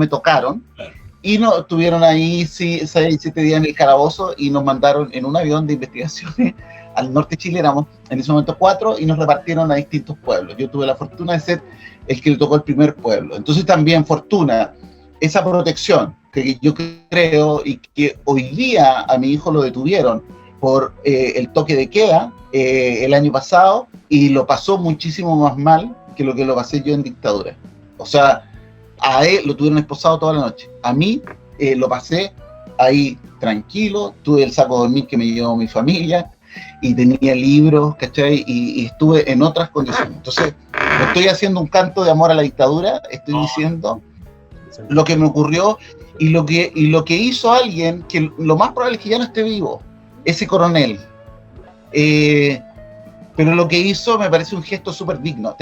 tocaron. Claro. Y nos estuvieron ahí 6-7 días en el calabozo y nos mandaron en un avión de investigaciones al norte de Chile. Éramos en ese momento 4 y nos repartieron a distintos pueblos. Yo tuve la fortuna de ser el que le tocó el primer pueblo. Entonces también fortuna, esa protección que yo creo, y que hoy día a mi hijo lo detuvieron por el toque de queda el año pasado, y lo pasó muchísimo más mal que lo pasé yo en dictadura. O sea, a él lo tuvieron esposado toda la noche. A mí lo pasé ahí tranquilo, tuve el saco de dormir que me llevó mi familia, y tenía libros, ¿cachai? Y estuve en otras condiciones. Entonces, no estoy haciendo un canto de amor a la dictadura, estoy diciendo lo que me ocurrió y lo que hizo alguien que lo más probable es que ya no esté vivo, ese coronel. Pero lo que hizo me parece un gesto súper digno.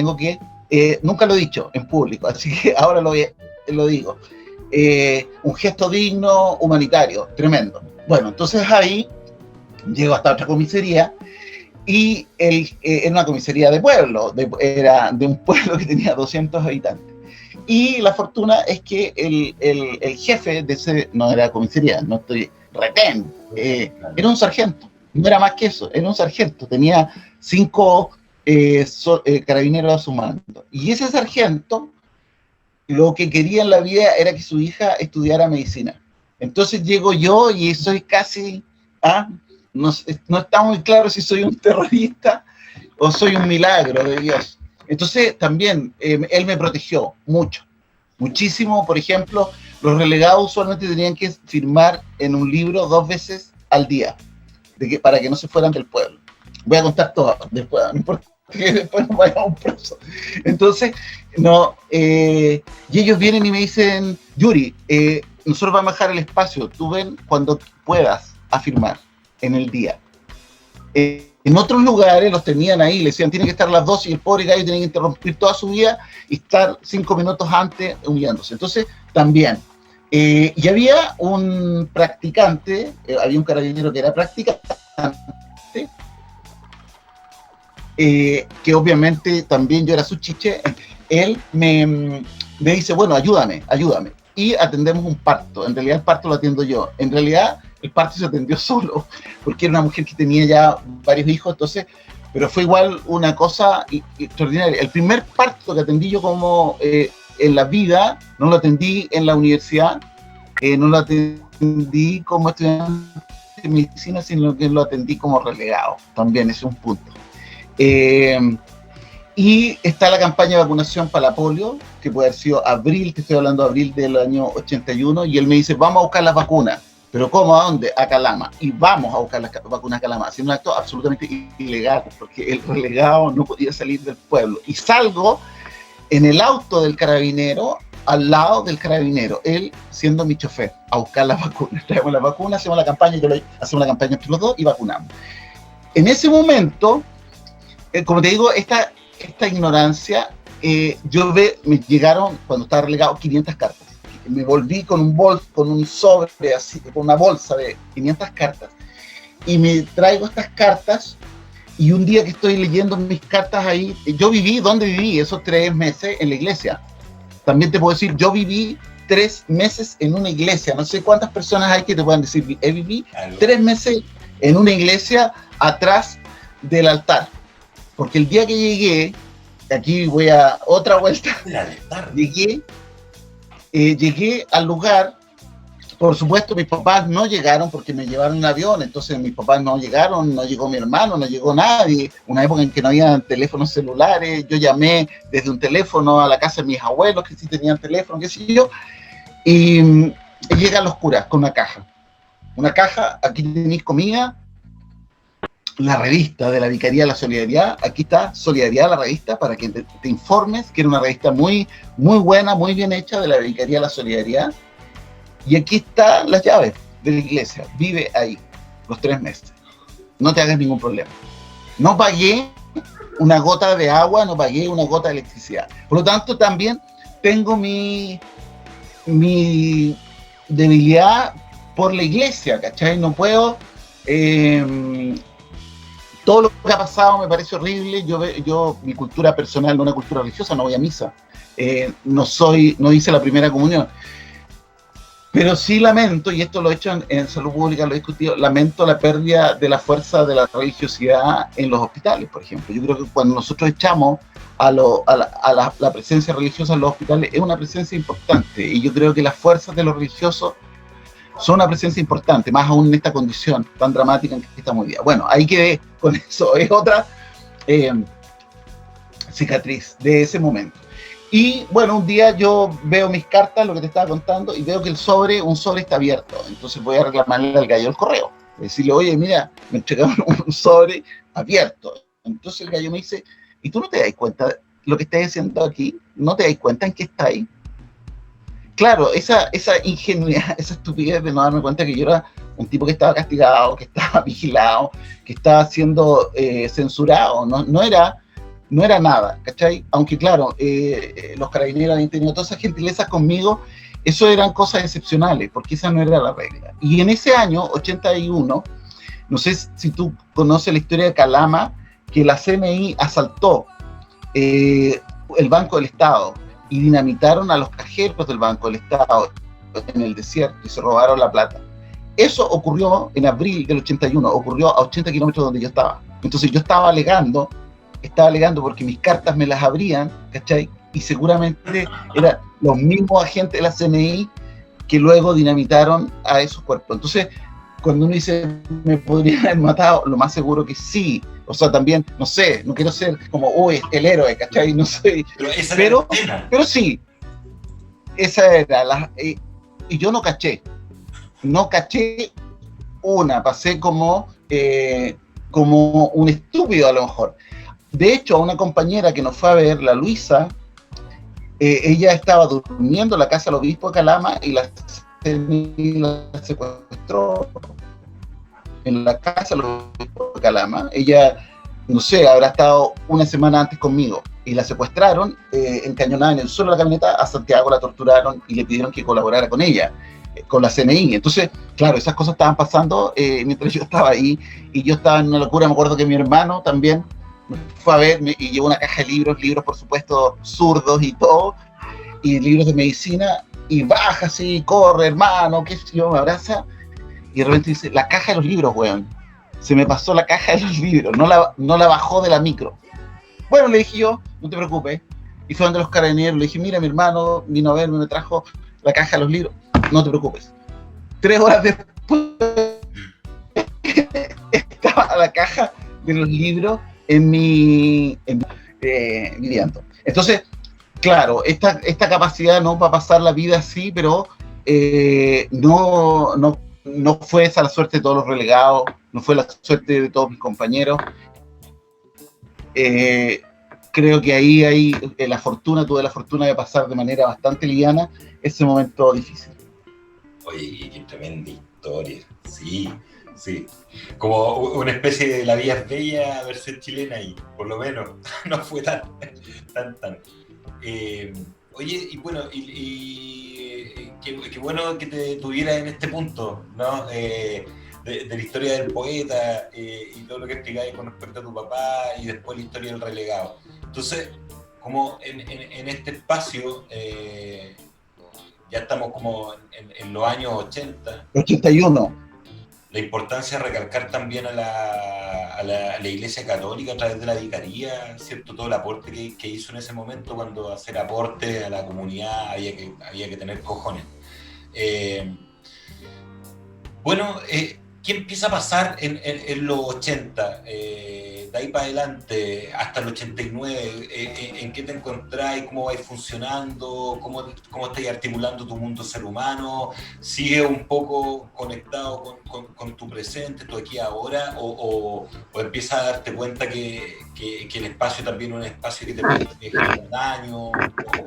Nunca lo he dicho en público, así que ahora lo digo. Un gesto digno, humanitario, tremendo. Bueno, entonces ahí llego hasta otra comisaría, y era una comisaría de pueblo, era de un pueblo que tenía 200 habitantes. Y la fortuna es que el jefe de ese, no era comisaría, no estoy retén, era un sargento, no era más que eso, era un sargento, tenía 5 carabineros a su mando. Y ese sargento lo que quería en la vida era que su hija estudiara medicina. Entonces llego yo y soy casi, no está muy claro si soy un terrorista o soy un milagro de Dios. Entonces también él me protegió muchísimo. Por ejemplo, los relegados usualmente tenían que firmar en un libro 2 veces al día para que no se fueran del pueblo. Voy a contar todo después, no importa que después nos vayamos presos. Entonces, y ellos vienen y me dicen, Yuri, nosotros vamos a dejar el espacio, tú ven cuando puedas a firmar en el día. En otros lugares los tenían ahí, le decían, tiene que estar a las 12, y el pobre gallo tiene que interrumpir toda su vida y estar 5 minutos antes humillándose. Entonces, también. Y había un practicante, había un carabinero que era practicante, que obviamente también yo era su chiche. Él me dice, bueno, ayúdame. Y atendemos un parto. En realidad el parto lo atiendo yo. En realidad el parto se atendió solo, porque era una mujer que tenía ya varios hijos, entonces, pero fue igual una cosa extraordinaria. El primer parto que atendí yo como en la vida, no lo atendí en la universidad, no lo atendí como estudiante de medicina, sino que lo atendí como relegado. También ese es un punto. Y está la campaña de vacunación para la polio, que puede haber sido abril, te estoy hablando de abril del año 81, y él me dice, vamos a buscar las vacunas. ¿Pero cómo? ¿A dónde? A Calama. Y vamos a buscar las vacunas a Calama. Haciendo un acto absolutamente ilegal, porque el relegado no podía salir del pueblo. Y salgo en el auto del carabinero, al lado del carabinero, él siendo mi chofer, a buscar las vacunas. Traemos las vacunas, hacemos la campaña entre los dos y vacunamos. En ese momento, como te digo, esta ignorancia, me llegaron, cuando estaba relegado, 500 cartas. Me volví con un sobre, así, con una bolsa de 500 cartas, y me traigo estas cartas, y un día que estoy leyendo mis cartas ahí, ¿dónde viví esos 3 meses? En la iglesia. También te puedo decir, yo viví 3 meses en una iglesia. No sé cuántas personas hay que te puedan decir, viví 3 meses en una iglesia atrás del altar. Porque el día que llegué, aquí voy a otra vuelta, llegué al lugar. Por supuesto, mis papás no llegaron porque me llevaron en avión, entonces mis papás no llegaron, no llegó mi hermano, no llegó nadie. Una época en que no había teléfonos celulares, yo llamé desde un teléfono a la casa de mis abuelos, que sí tenían teléfono, qué sé yo, y llegan los curas con una caja. Una caja, aquí tenéis comida, la revista de la Vicaría de la Solidaridad, aquí está Solidaridad, la revista, para que te informes, que era una revista muy, muy buena, muy bien hecha, de la Vicaría de la Solidaridad. Y aquí están las llaves de la iglesia. Vive ahí los 3 meses. No te hagas ningún problema. No pagué una gota de agua, no pagué una gota de electricidad. Por lo tanto, también tengo mi debilidad por la iglesia, ¿cachai? No puedo... todo lo que ha pasado me parece horrible. Yo mi cultura personal, no una cultura religiosa, no voy a misa. No hice la primera comunión. Pero sí lamento, y esto lo he hecho en salud pública, lo he discutido, lamento la pérdida de la fuerza de la religiosidad en los hospitales, por ejemplo. Yo creo que cuando nosotros echamos a la presencia religiosa en los hospitales, es una presencia importante. Y yo creo que las fuerzas de los religiosos son una presencia importante, más aún en esta condición tan dramática en que estamos hoy día. Bueno, ahí quedé con eso. Es otra cicatriz de ese momento. Y bueno, un día yo veo mis cartas, lo que te estaba contando, y veo que un sobre está abierto. Entonces voy a reclamarle al gallo del correo. Decirle, oye, mira, me entregaron un sobre abierto. Entonces el gallo me dice, ¿y tú no te das cuenta de lo que estás haciendo aquí? ¿No te das cuenta en qué está ahí? Claro, esa ingenuidad, esa estupidez de no darme cuenta que yo era un tipo que estaba castigado, que estaba vigilado, que estaba siendo censurado. No era nada, ¿cachai? Aunque claro, los carabineros habían tenido todas esas gentilezas conmigo, eso eran cosas excepcionales, porque esa no era la regla. Y en ese año, 81, no sé si tú conoces la historia de Calama, que la CNI asaltó el Banco del Estado y dinamitaron a los cajeros del Banco del Estado en el desierto y se robaron la plata. Eso ocurrió en abril del 81, ocurrió a 80 kilómetros donde yo estaba. Entonces yo estaba alegando porque mis cartas me las abrían, ¿cachai? Y seguramente eran los mismos agentes de la CNI que luego dinamitaron a esos cuerpos. Entonces, cuando uno dice, ¿me podrían haber matado? Lo más seguro que sí. O sea, también, no sé, no quiero ser como, uy, el héroe, ¿cachai? No sé. Pero sí, esa era la... y yo no caché pasé como un estúpido a lo mejor. De hecho, a una compañera que nos fue a ver, la Luisa, ella estaba durmiendo en la casa del obispo de Calama y la secuestró en la casa del obispo de Calama. Ella, no sé, habrá estado una semana antes conmigo y la secuestraron, encañonada en el suelo de la camioneta. A Santiago la torturaron y le pidieron que colaborara con ella, con la CNI. Entonces, claro, esas cosas estaban pasando mientras yo estaba ahí y yo estaba en una locura. Me acuerdo que mi hermano también fue a verme y llevó una caja de libros por supuesto zurdos y todo, y libros de medicina, y baja así, corre, hermano, qué sé yo, me abraza, y de repente dice, la caja de los libros, weón, se me pasó la caja de los libros, no la bajó de la micro. Bueno, le dije yo, no te preocupes, y fue donde los carabineros, le dije, mira, mi hermano vino a verme, me trajo la caja de los libros, no te preocupes. 3 horas después estaba la caja de los libros en mi viviendo. Entonces, claro, esta capacidad no va a pasar la vida así, pero no fue esa la suerte de todos los relegados, no fue la suerte de todos mis compañeros. Creo que ahí tuve la fortuna de pasar de manera bastante liviana ese momento difícil. Oye, qué tremenda historia, sí. Sí, como una especie de La vida es bella versión chilena y por lo menos no fue tan. Oye, y bueno, qué bueno que te tuvieras en este punto, ¿no? De la historia del poeta y todo lo que explicáis con respecto a tu papá y después la historia del relegado. Entonces, como en este espacio, ya estamos como en los años 80. 81. La importancia de recalcar también a la Iglesia Católica a través de la vicaría, ¿cierto? Todo el aporte que hizo en ese momento, cuando hacer aporte a la comunidad había que tener cojones. Bueno, ¿qué empieza a pasar en los 80? de ahí para adelante, hasta el 89, ¿en qué te encontrás? ¿Cómo vais funcionando? ¿Cómo estás articulando tu mundo ser humano? ¿Sigue un poco conectado con tu presente, tu aquí ahora? ¿O empiezas a darte cuenta que el espacio también es un espacio que te puede generar daño? ¿O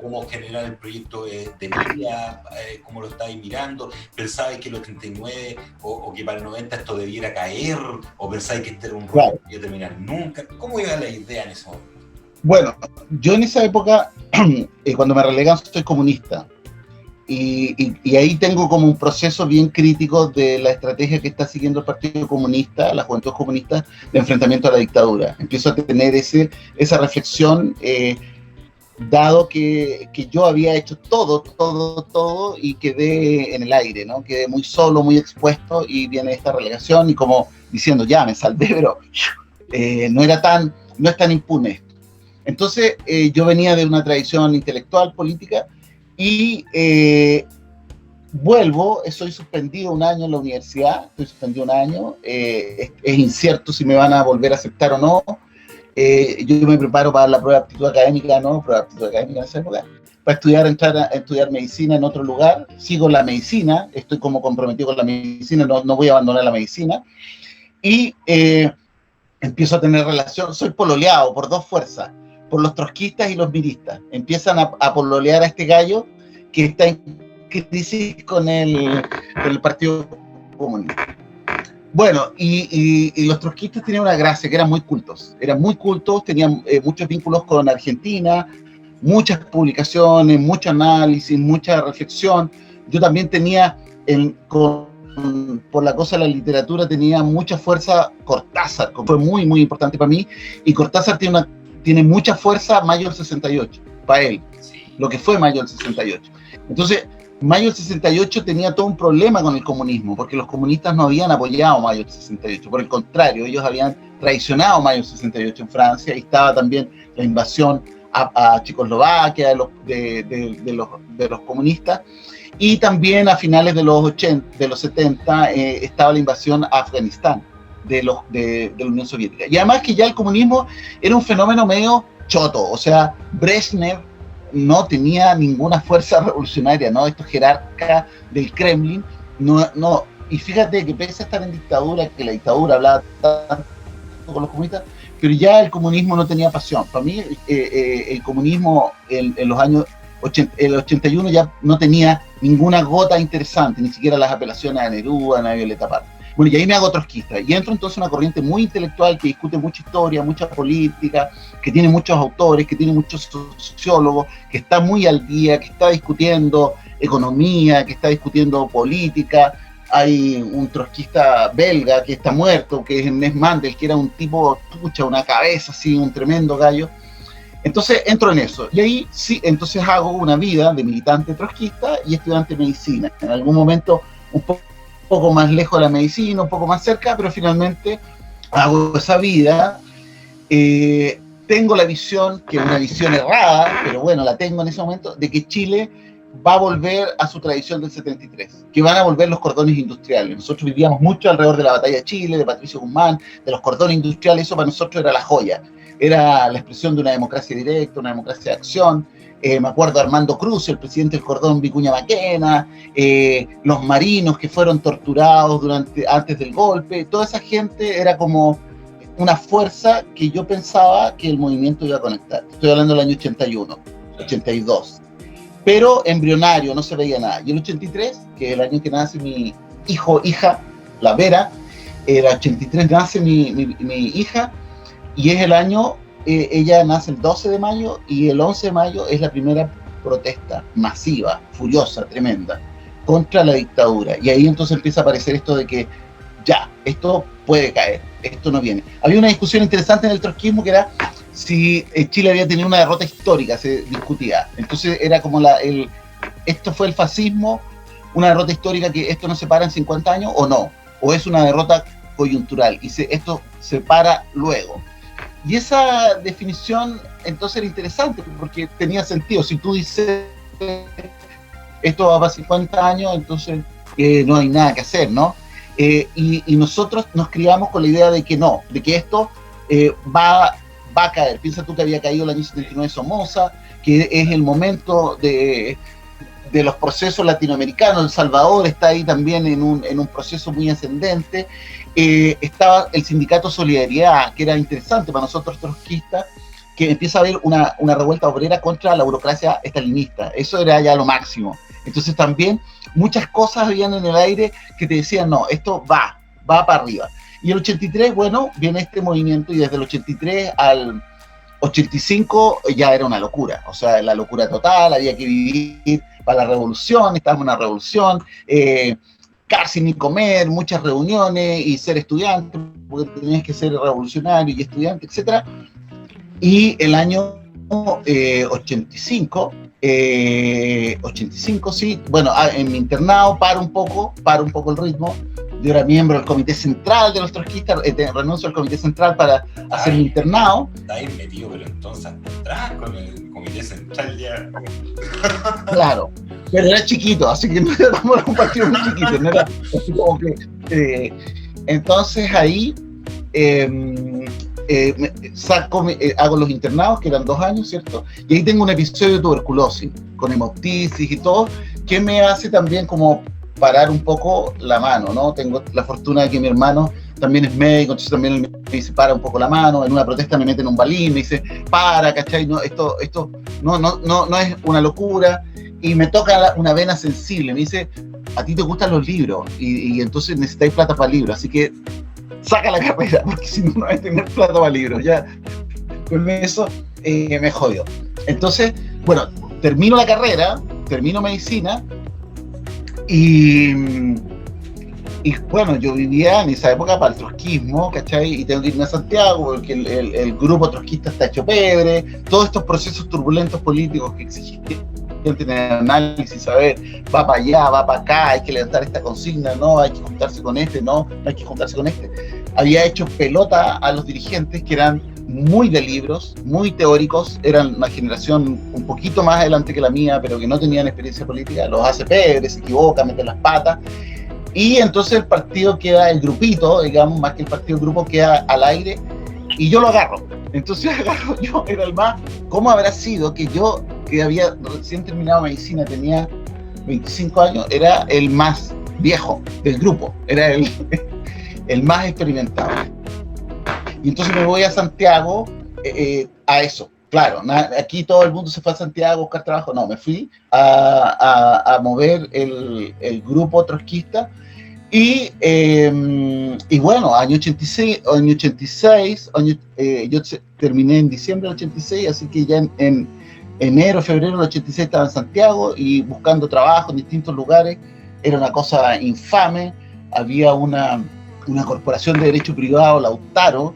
cómo generar el proyecto de vida? ¿Cómo lo estáis mirando? ¿Pensabais que el 89 o que para el 90 esto debiera caer? ¿O pensáis que este era un rollo que iba a terminar nunca? ¿Cómo iba la idea en ese momento? Bueno, yo en esa época, cuando me relegan, soy comunista. Y ahí tengo como un proceso bien crítico de la estrategia que está siguiendo el Partido Comunista, la Juventud Comunista, de enfrentamiento a la dictadura. Empiezo a tener esa reflexión, dado que yo había hecho todo y quedé en el aire, ¿no? Quedé muy solo, muy expuesto, y viene esta relegación y como diciendo, ya, me salvé, pero no es tan impune esto. Entonces, yo venía de una tradición intelectual, política, y vuelvo, soy suspendido un año en la universidad, es incierto si me van a volver a aceptar o no. Yo me preparo para la prueba de aptitud académica, en esa época, para entrar a estudiar medicina en otro lugar. Sigo la medicina, estoy como comprometido con la medicina, no voy a abandonar la medicina, y empiezo a tener relación, soy pololeado por dos fuerzas, por los trotskistas y los miristas. Empiezan a pololear a este gallo que está en crisis con el Partido Comunista. Bueno, y los trotskistas tenían una gracia, que eran muy cultos, tenían muchos vínculos con Argentina, muchas publicaciones, mucho análisis, mucha reflexión. Yo también tenía, por la cosa de la literatura, tenía mucha fuerza Cortázar, que fue muy, muy importante para mí, y Cortázar tiene mucha fuerza Mayo del 68, para él, lo que fue Mayo del 68. Entonces, Mayo del 68 tenía todo un problema con el comunismo, porque los comunistas no habían apoyado Mayo del 68, por el contrario, ellos habían traicionado Mayo del 68 en Francia, y estaba también la invasión a Checoslovaquia de los comunistas, y también a finales de los 70 estaba la invasión a Afganistán de la Unión Soviética. Y además que ya el comunismo era un fenómeno medio choto, o sea, Brezhnev no tenía ninguna fuerza revolucionaria, ¿no? Estos jerarcas del Kremlin, no, y fíjate que pese a estar en dictadura, que la dictadura hablaba tanto con los comunistas, pero ya el comunismo no tenía pasión. Para mí, el comunismo en los años el 81 ya no tenía ninguna gota interesante, ni siquiera las apelaciones a Neruda, a Violeta Parra. Bueno, y ahí me hago trotskista, y entro entonces en una corriente muy intelectual que discute mucha historia, mucha política, que tiene muchos autores, que tiene muchos sociólogos, que está muy al día, que está discutiendo economía, que está discutiendo política. Hay un trotskista belga que está muerto, que es Ernest Mandel, que era un tipo, una cabeza así, un tremendo gallo. Entonces entro en eso, y ahí sí, entonces hago una vida de militante trotskista y estudiante de medicina. En algún momento un poco más lejos de la medicina, un poco más cerca, pero finalmente hago esa vida. Tengo la visión, que es una visión errada, pero bueno, la tengo en ese momento, de que Chile va a volver a su tradición del 73, que van a volver los cordones industriales. Nosotros vivíamos mucho alrededor de la batalla de Chile, de Patricio Guzmán, de los cordones industriales. Eso para nosotros era la joya, era la expresión de una democracia directa, una democracia de acción. Me acuerdo de Armando Cruz, el presidente del cordón Vicuña Maquena, los marinos que fueron torturados antes del golpe. Toda esa gente era como una fuerza que yo pensaba que el movimiento iba a conectar. Estoy hablando del año 81, 82. Pero embrionario, no se veía nada. Y el 83, que es el año que nace mi hija, la Vera, el 83 nace mi hija, y es el año, ella nace el 12 de mayo, y el 11 de mayo es la primera protesta masiva, furiosa, tremenda, contra la dictadura. Y ahí entonces empieza a aparecer esto de que ya, esto puede caer, esto no viene. Había una discusión interesante en el trotskismo que era si Chile había tenido una derrota histórica, se discutía. Entonces era como esto fue el fascismo, una derrota histórica, que esto no se para en 50 años o no, o es una derrota coyuntural y esto se para luego. Y esa definición entonces era interesante porque tenía sentido. Si tú dices esto va para 50 años, entonces no hay nada que hacer, ¿no? Y nosotros nos criamos con la idea de que no, de que esto va a caer. Piensa tú que había caído el año 79 Somoza, que es el momento de los procesos latinoamericanos. El Salvador está ahí también en un proceso muy ascendente. Estaba el sindicato Solidaridad, que era interesante para nosotros trotskistas, que empieza a haber una revuelta obrera contra la burocracia estalinista. Eso era ya lo máximo. Entonces también muchas cosas habían en el aire que te decían, no, esto va para arriba. Y el 83, bueno, viene este movimiento, y desde el 83 al 85 ya era una locura, o sea, la locura total, había que vivir para la revolución, estábamos en una revolución, casi ni comer, muchas reuniones, y ser estudiante, porque tenías que ser revolucionario y estudiante, etc. Y el año 85, sí, bueno, en mi internado paro un poco el ritmo. Yo era miembro del comité central de los trotskistas, renuncio al comité central para hacer mi internado. Está ahí metido, pero entonces atrás con el comité central ya. Claro, pero era chiquito, así que no era como un partido muy chiquito, no era así como que. Entonces ahí hago los internados, que eran 2 años, ¿cierto? Y ahí tengo un episodio de tuberculosis, con hemoptisis y todo, que me hace también como parar un poco la mano, ¿no? Tengo la fortuna de que mi hermano también es médico, entonces también me dice, para un poco la mano. En una protesta me meten un balín, me dice, para, ¿cachai? No, esto no es una locura. Y me toca una vena sensible, me dice, a ti te gustan los libros, y entonces necesitáis plata para libros, así que saca la carrera, porque si no, no vas a tener plata para libros. Ya con eso me jodió. Entonces, bueno, termino la carrera, termino medicina, y bueno, yo vivía en esa época para el trotskismo, ¿cachai? Y tengo que irme a Santiago porque el grupo trotskista está hecho pebre, todos estos procesos turbulentos políticos que exigían tener análisis, saber, va para allá, va para acá, hay que levantar esta consigna, no, hay que juntarse con este, no hay que juntarse con este. Había hecho pelota a los dirigentes que eran muy de libros, muy teóricos, eran una generación un poquito más adelante que la mía, pero que no tenían experiencia política, los hace pebre, se equivoca, mete las patas, y entonces el partido queda, el grupito, digamos, más que el partido, el grupo queda al aire, y yo lo agarro. Entonces yo era el más. ¿Cómo habrá sido que yo, que había recién terminado medicina, tenía 25 años, era el más viejo del grupo, era el más experimentado? Y entonces me voy a Santiago a eso. Claro, aquí todo el mundo se fue a Santiago a buscar trabajo. No, me fui a mover el grupo trotskista. Y bueno, año 86, yo terminé en diciembre del 86, así que ya en enero, febrero del 86 estaba en Santiago y buscando trabajo en distintos lugares. Era una cosa infame. Había una corporación de derecho privado, Lautaro,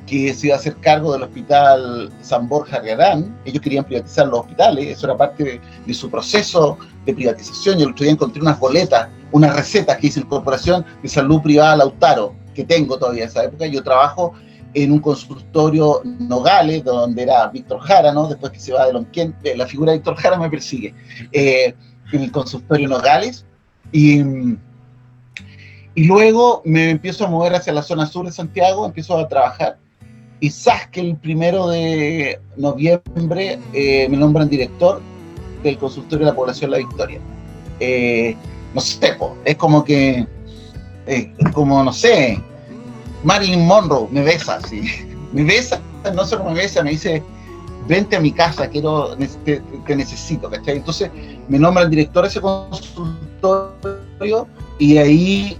que se iba a hacer cargo del hospital San Borja Riarán. Ellos querían privatizar los hospitales, eso era parte de su proceso de privatización. Yo el otro día encontré unas boletas, unas recetas que dice Corporación de Salud Privada Lautaro, que tengo todavía en esa época. Yo trabajo en un consultorio Nogales, donde era Víctor Jara, ¿no? Después que se va de Lonquén, la figura de Víctor Jara me persigue, en el consultorio Nogales, y luego me empiezo a mover hacia la zona sur de Santiago, empiezo a trabajar, y sabes que el 1 de noviembre me nombran director del consultorio de la población La Victoria. No sé, es como que, como no sé, Marilyn Monroe me besa, ¿sí? Me besa, no solo me besa, me dice, vente a mi casa, te necesito, ¿cachai? Entonces me nombran director de ese consultorio, y ahí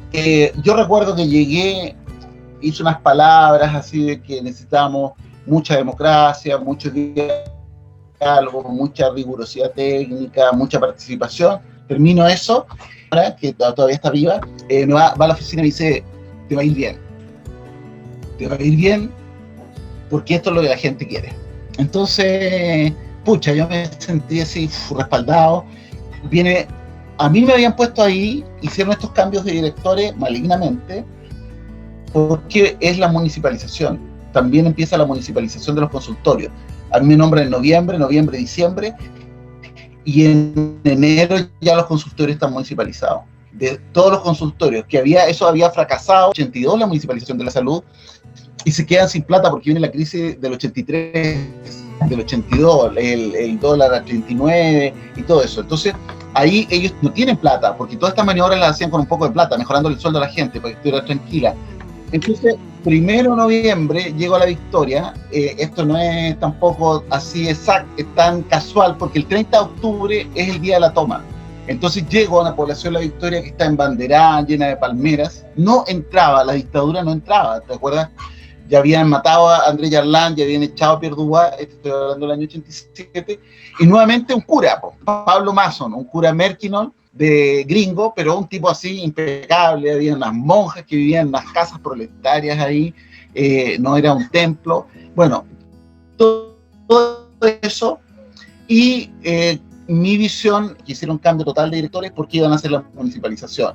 yo recuerdo que llegué, hice unas palabras así de que necesitábamos mucha democracia, mucho diálogo, mucha rigurosidad técnica, mucha participación. Termino eso, ahora que todavía está viva, me va a la oficina y me dice, te va a ir bien, porque esto es lo que la gente quiere. Entonces, pucha, yo me sentí así respaldado. A mí me habían puesto ahí, hicieron estos cambios de directores malignamente, porque es la municipalización. También empieza la municipalización de los consultorios. A mí me nombran en noviembre, diciembre, y en enero ya los consultorios están municipalizados. De todos los consultorios que había, eso había fracasado, 82 la municipalización de la salud, y se quedan sin plata porque viene la crisis del 83, del 82, el dólar a 39 y todo eso. Entonces, ahí ellos no tienen plata, porque todas estas maniobras las hacían con un poco de plata, mejorando el sueldo a la gente para que estuviera tranquila. Entonces, 1 de noviembre llego a La Victoria, esto no es tampoco así exacto, es tan casual, porque el 30 de octubre es el día de la toma. Entonces llego a una población de La Victoria que está embanderada, llena de palmeras, no entraba, la dictadura no entraba, ¿te acuerdas? Ya habían matado a André Yarlán, ya habían echado a Pierre Dubois, estoy hablando del año 87, y nuevamente un cura, Pablo Mason, un cura Merkinol, de gringo, pero un tipo así impecable, había unas monjas que vivían en unas casas proletarias ahí, no era un templo, bueno, todo eso, y mi visión, que hicieron un cambio total de directores porque iban a hacer la municipalización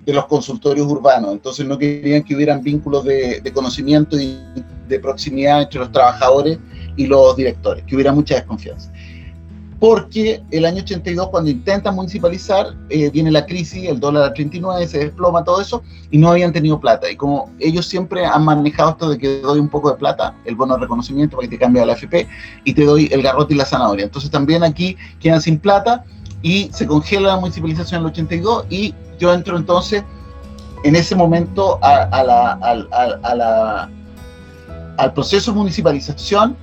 de los consultorios urbanos, entonces no querían que hubieran vínculos de conocimiento y de proximidad entre los trabajadores y los directores, que hubiera mucha desconfianza. Porque el año 82, cuando intentan municipalizar, viene la crisis, el dólar a 39, se desploma todo eso, y no habían tenido plata. Y como ellos siempre han manejado esto de que doy un poco de plata, el bono de reconocimiento para que te cambie a la AFP, y te doy el garrote y la zanahoria. Entonces también aquí quedan sin plata, y se congela la municipalización en el 82, y yo entro entonces, en ese momento, al proceso de municipalización,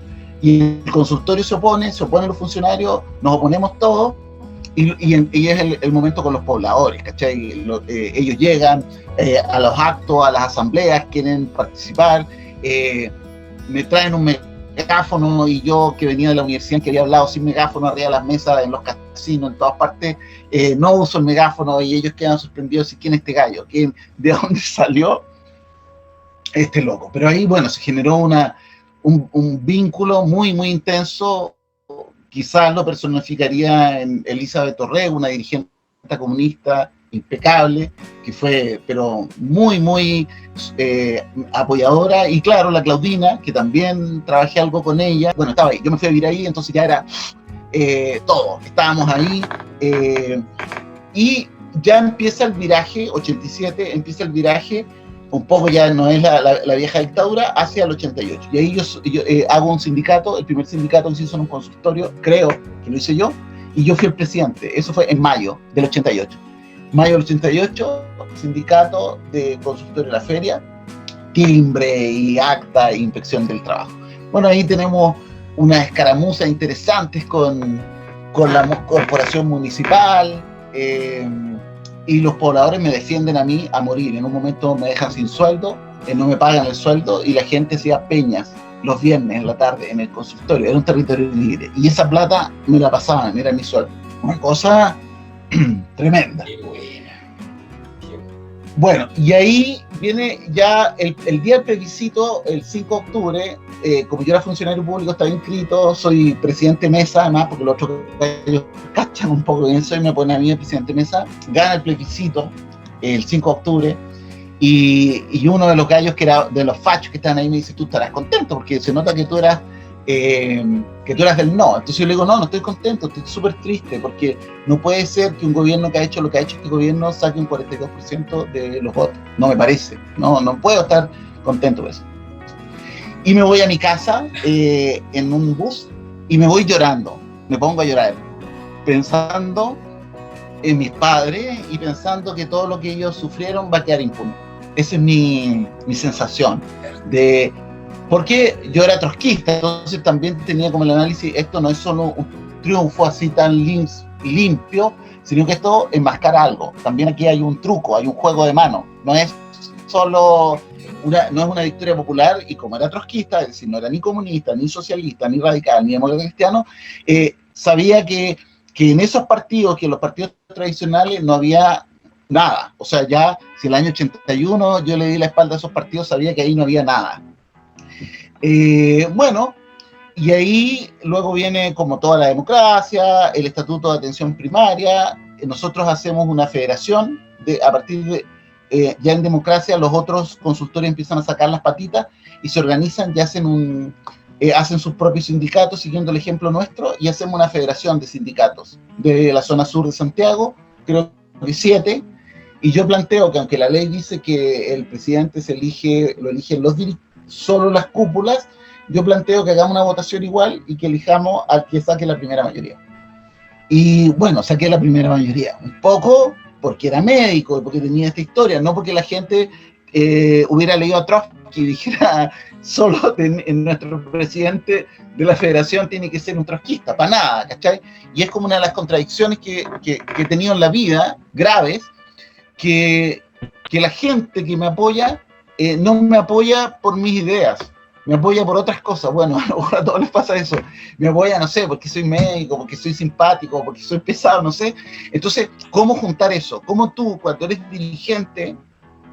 y el consultorio se oponen los funcionarios, nos oponemos todos, y es el momento con los pobladores, ¿cachai? Ellos llegan a los actos, a las asambleas, quieren participar, me traen un megáfono, y yo, que venía de la universidad, que había hablado sin megáfono arriba de las mesas, en los casinos, en todas partes, no uso el megáfono, y ellos quedan sorprendidos, ¿y quién es este gallo? ¿De dónde salió este loco? Pero ahí, bueno, se generó un vínculo muy, muy intenso. Quizás lo personificaría en Elizabeth Orrego, una dirigente comunista impecable, que fue, pero muy, muy apoyadora, y claro, la Claudina, que también trabajé algo con ella, bueno, estaba ahí, yo me fui a vivir ahí, entonces ya era todo, estábamos ahí, y ya empieza el viraje, 87, empieza el viraje, un poco ya no es la vieja dictadura, hacia el 88. Y ahí yo hago un sindicato, el primer sindicato que se hizo en un consultorio, creo que lo hice yo, y yo fui el presidente. Eso fue en mayo del 88. Mayo del 88, sindicato de consultorio de la feria, timbre y acta e inspección del trabajo. Bueno, ahí tenemos unas escaramuzas interesantes con la corporación municipal, y los pobladores me defienden a mí a morir. En un momento me dejan sin sueldo, no me pagan el sueldo, y la gente hacía peñas los viernes en la tarde en el consultorio. Era un territorio libre, y esa plata me la pasaban, era mi sueldo. Una cosa tremenda. Qué buena. Bueno, y ahí viene ya el día del plebiscito, el 5 de octubre, como yo era funcionario público, estaba inscrito, soy presidente de mesa, además, porque los otros ellos cachan un poco en eso y me ponen a mí el presidente de mesa, gana el plebiscito el 5 de octubre, y uno de los gallos, que era de los fachos que estaban ahí, me dice: tú estarás contento, porque se nota que tú eras del no. Entonces yo le digo: no estoy contento, estoy súper triste, porque no puede ser que un gobierno que ha hecho lo que ha hecho este gobierno saque un 42% de los votos, no me parece, no puedo estar contento de eso. Y me voy a mi casa en un bus, y me voy llorando, me pongo a llorar, pensando en mis padres y pensando que todo lo que ellos sufrieron va a quedar impune. Esa es mi sensación, porque yo era trotskista, entonces también tenía como el análisis: esto no es solo un triunfo así tan limpio, sino que esto enmascara algo. También aquí hay un truco, hay un juego de mano, no es solo no es una victoria popular. Y como era trotskista, es decir, no era ni comunista, ni socialista, ni radical, ni demócrata cristiano, sabía que en esos partidos, que en los partidos tradicionales, no había nada. O sea, ya si el año 81 yo le di la espalda a esos partidos, sabía que ahí no había nada. Bueno, y ahí luego viene, como toda la democracia, el Estatuto de Atención Primaria. Nosotros hacemos una federación, a partir de, ya en democracia, los otros consultorios empiezan a sacar las patitas y se organizan y hacen sus propios sindicatos, siguiendo el ejemplo nuestro, y hacemos una federación de sindicatos de la zona sur de Santiago, creo que 7, y yo planteo que, aunque la ley dice que el presidente lo eligen los dirigentes, solo las cúpulas, yo planteo que hagamos una votación igual y que elijamos al que saque la primera mayoría. Y bueno, saqué la primera mayoría, un poco porque era médico y porque tenía esta historia, no porque la gente hubiera leído a Trotsky y dijera solo en nuestro presidente de la federación tiene que ser un trotskista, para nada, ¿cachai? Y es como una de las contradicciones que he tenido en la vida, graves, que la gente que me apoya no me apoya por mis ideas, me apoya por otras cosas. Bueno, a todos les pasa eso. Me apoya, no sé, porque soy médico, porque soy simpático, porque soy pesado, no sé. Entonces, ¿cómo juntar eso? ¿Cómo tú, cuando eres dirigente,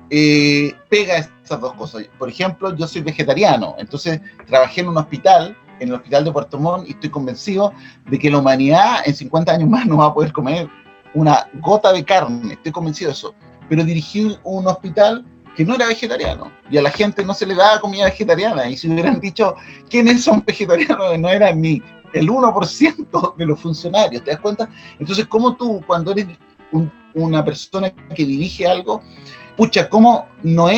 pega esas dos cosas? Por ejemplo, yo soy vegetariano, entonces trabajé en un hospital, en el hospital de Puerto Montt, y estoy convencido de que la humanidad en 50 años más no va a poder comer una gota de carne, estoy convencido de eso. Pero dirigí un hospital que no era vegetariano, y a la gente no se le daba comida vegetariana, y si hubieran dicho quiénes son vegetarianos, no eran ni el 1% de los funcionarios, ¿te das cuenta? Entonces, ¿cómo tú, cuando eres una persona que dirige algo, pucha, cómo no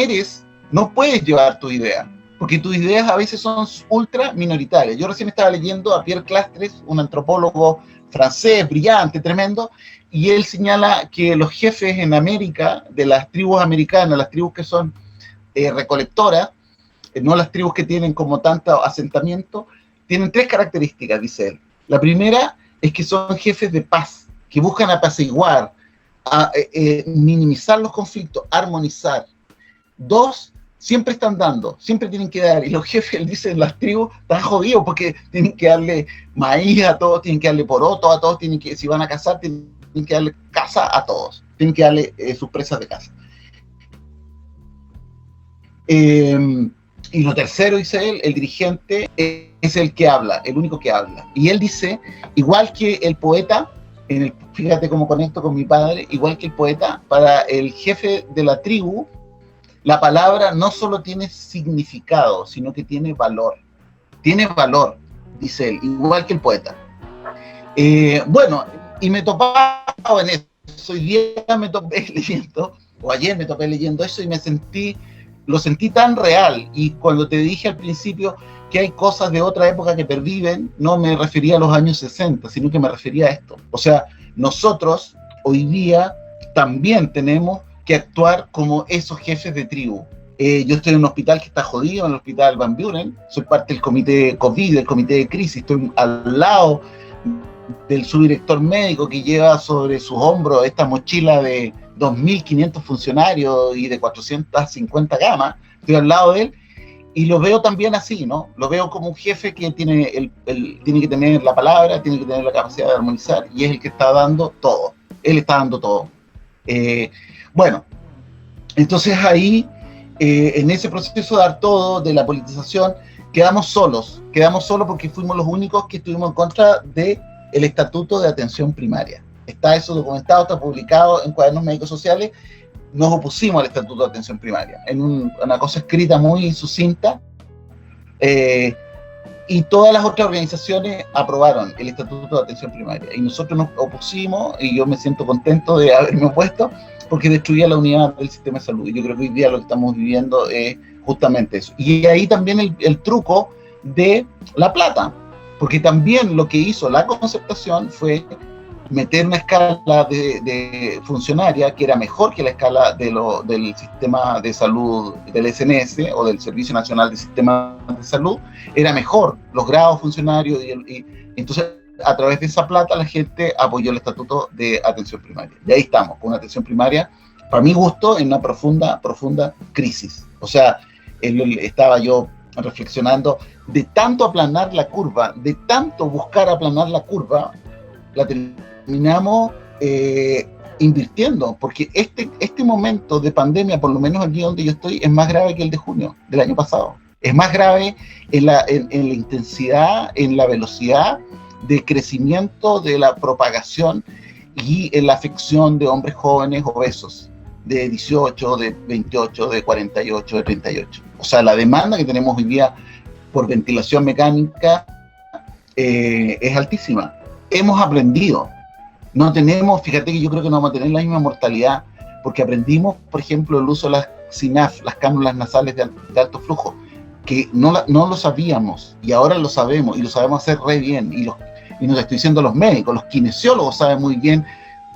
puedes llevar tu idea? Porque tus ideas a veces son ultra minoritarias. Yo recién estaba leyendo a Pierre Clastres, un antropólogo francés, brillante, tremendo, y él señala que los jefes en América, de las tribus americanas, las tribus que son recolectoras, no las tribus que tienen como tanto asentamiento, tienen 3 características, dice él. La primera es que son jefes de paz, que buscan apaciguar, minimizar los conflictos, armonizar. 2, siempre están dando, siempre tienen que dar, y los jefes, él dice, las tribus están jodidos porque tienen que darle maíz a todos, tienen que darle poroto a todos, tienen que, si van a cazar, tienen que darle caza a todos, tienen que darle sus presas de caza. Y lo tercero, dice él, el dirigente es el que habla, el único que habla. Y él dice, igual que el poeta, fíjate cómo conecto con mi padre, igual que el poeta, para el jefe de la tribu, la palabra no solo tiene significado, sino que tiene valor. Tiene valor, dice él, igual que el poeta. Bueno, y me topaba en eso. Hoy día me topé leyendo, o ayer me topé leyendo eso y lo sentí tan real. Y cuando te dije al principio que hay cosas de otra época que perviven, no me refería a los años 60, sino que me refería a esto. O sea, nosotros hoy día también tenemos que actuar como esos jefes de tribu. Yo estoy en un hospital que está jodido, en el hospital Van Buren, soy parte del comité COVID, del comité de crisis, estoy al lado del subdirector médico que lleva sobre sus hombros esta mochila de 2.500 funcionarios y de 450 camas, estoy al lado de él, y lo veo también así, ¿no? Lo veo como un jefe que tiene tiene que tener la palabra, tiene que tener la capacidad de armonizar, y es el que está dando todo, él está dando todo. Bueno, entonces ahí, en ese proceso de dar todo, de la politización, quedamos solos porque fuimos los únicos que estuvimos en contra del Estatuto de Atención Primaria. Está eso documentado, está publicado en Cuadernos Médicos Sociales. Nos opusimos al Estatuto de Atención Primaria, en una cosa escrita muy sucinta, y todas las otras organizaciones aprobaron el Estatuto de Atención Primaria, y nosotros nos opusimos, y yo me siento contento de haberme opuesto, porque destruía la unidad del sistema de salud, y yo creo que hoy día lo que estamos viviendo es justamente eso. Y ahí también el truco de la plata, porque también lo que hizo la concertación fue meter una escala de funcionaria que era mejor que la escala del sistema de salud del SNS o del Servicio Nacional de Sistema de Salud, era mejor los grados funcionarios, y entonces a través de esa plata la gente apoyó el Estatuto de Atención Primaria. Y ahí estamos, con una atención primaria, para mi gusto, en una profunda crisis. O sea, estaba yo reflexionando, de tanto aplanar la curva, de tanto buscar aplanar la curva, la terminamos invirtiendo, porque este momento de pandemia, por lo menos aquí donde yo estoy, es más grave que el de junio del año pasado. Es más grave en la intensidad, en la velocidad de crecimiento de la propagación y en la afección de hombres jóvenes obesos, de 18, de 28, de 48, de 38. O sea, la demanda que tenemos hoy día por ventilación mecánica es altísima. Hemos aprendido. No tenemos, fíjate que yo creo que no vamos a tener la misma mortalidad, porque aprendimos, por ejemplo, el uso de las CINAF, las cánulas nasales de alto flujo. que no lo sabíamos y ahora lo sabemos y lo sabemos hacer re bien y nos estoy diciendo los médicos, los kinesiólogos saben muy bien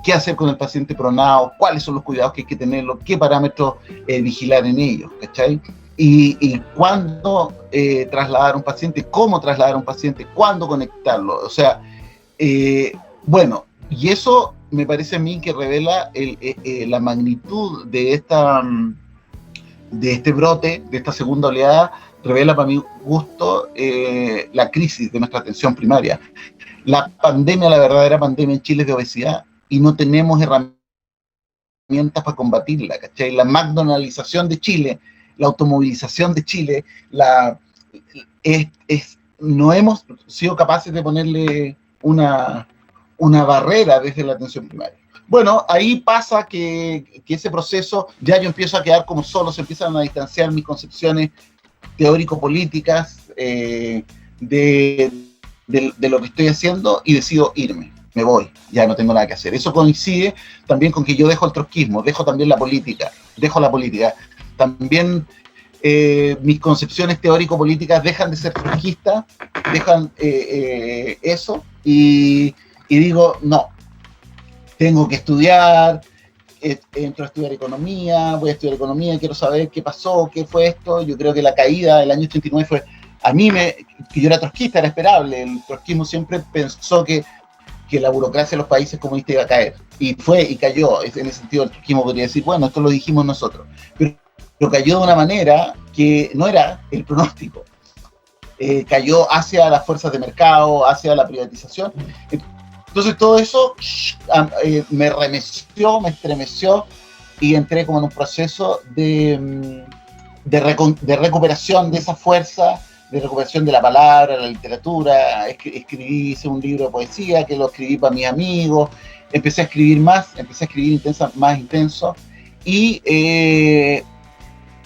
qué hacer con el paciente pronado, cuáles son los cuidados que hay que tenerlo, qué parámetros vigilar en ellos, ¿cachai? Y cuándo trasladar a un paciente, cómo trasladar a un paciente, cuándo conectarlo, o sea, bueno, y eso me parece a mí que revela la magnitud de este brote, de esta segunda oleada, revela para mi gusto la crisis de nuestra atención primaria. La pandemia, la verdadera pandemia en Chile es de obesidad y no tenemos herramientas para combatirla, ¿cachai? La McDonaldización de Chile, la automovilización de Chile, no hemos sido capaces de ponerle una barrera desde la atención primaria. Bueno, ahí pasa que ese proceso, ya yo empiezo a quedar como solo, se empiezan a distanciar mis concepciones teórico-políticas de lo que estoy haciendo y decido irme, me voy, ya no tengo nada que hacer. Eso coincide también con que yo dejo el trotskismo, dejo también la política, también mis concepciones teórico-políticas dejan de ser trotskistas, dejan eso y digo, no, tengo que estudiar, entro a estudiar economía, voy a estudiar economía, quiero saber qué pasó, qué fue esto. Yo creo que la caída del año 89 fue, que yo era trotskista, era esperable, el trotskismo siempre pensó que la burocracia de los países comunistas iba a caer, y cayó. En ese sentido el trotskismo podría decir, bueno, esto lo dijimos nosotros, pero cayó de una manera que no era el pronóstico, cayó hacia las fuerzas de mercado, hacia la privatización. Entonces todo eso me remeció, me estremeció y entré como en un proceso de recuperación de esa fuerza, de recuperación de la palabra, la literatura. Hice un libro de poesía que lo escribí para mis amigos, empecé a escribir más más intenso y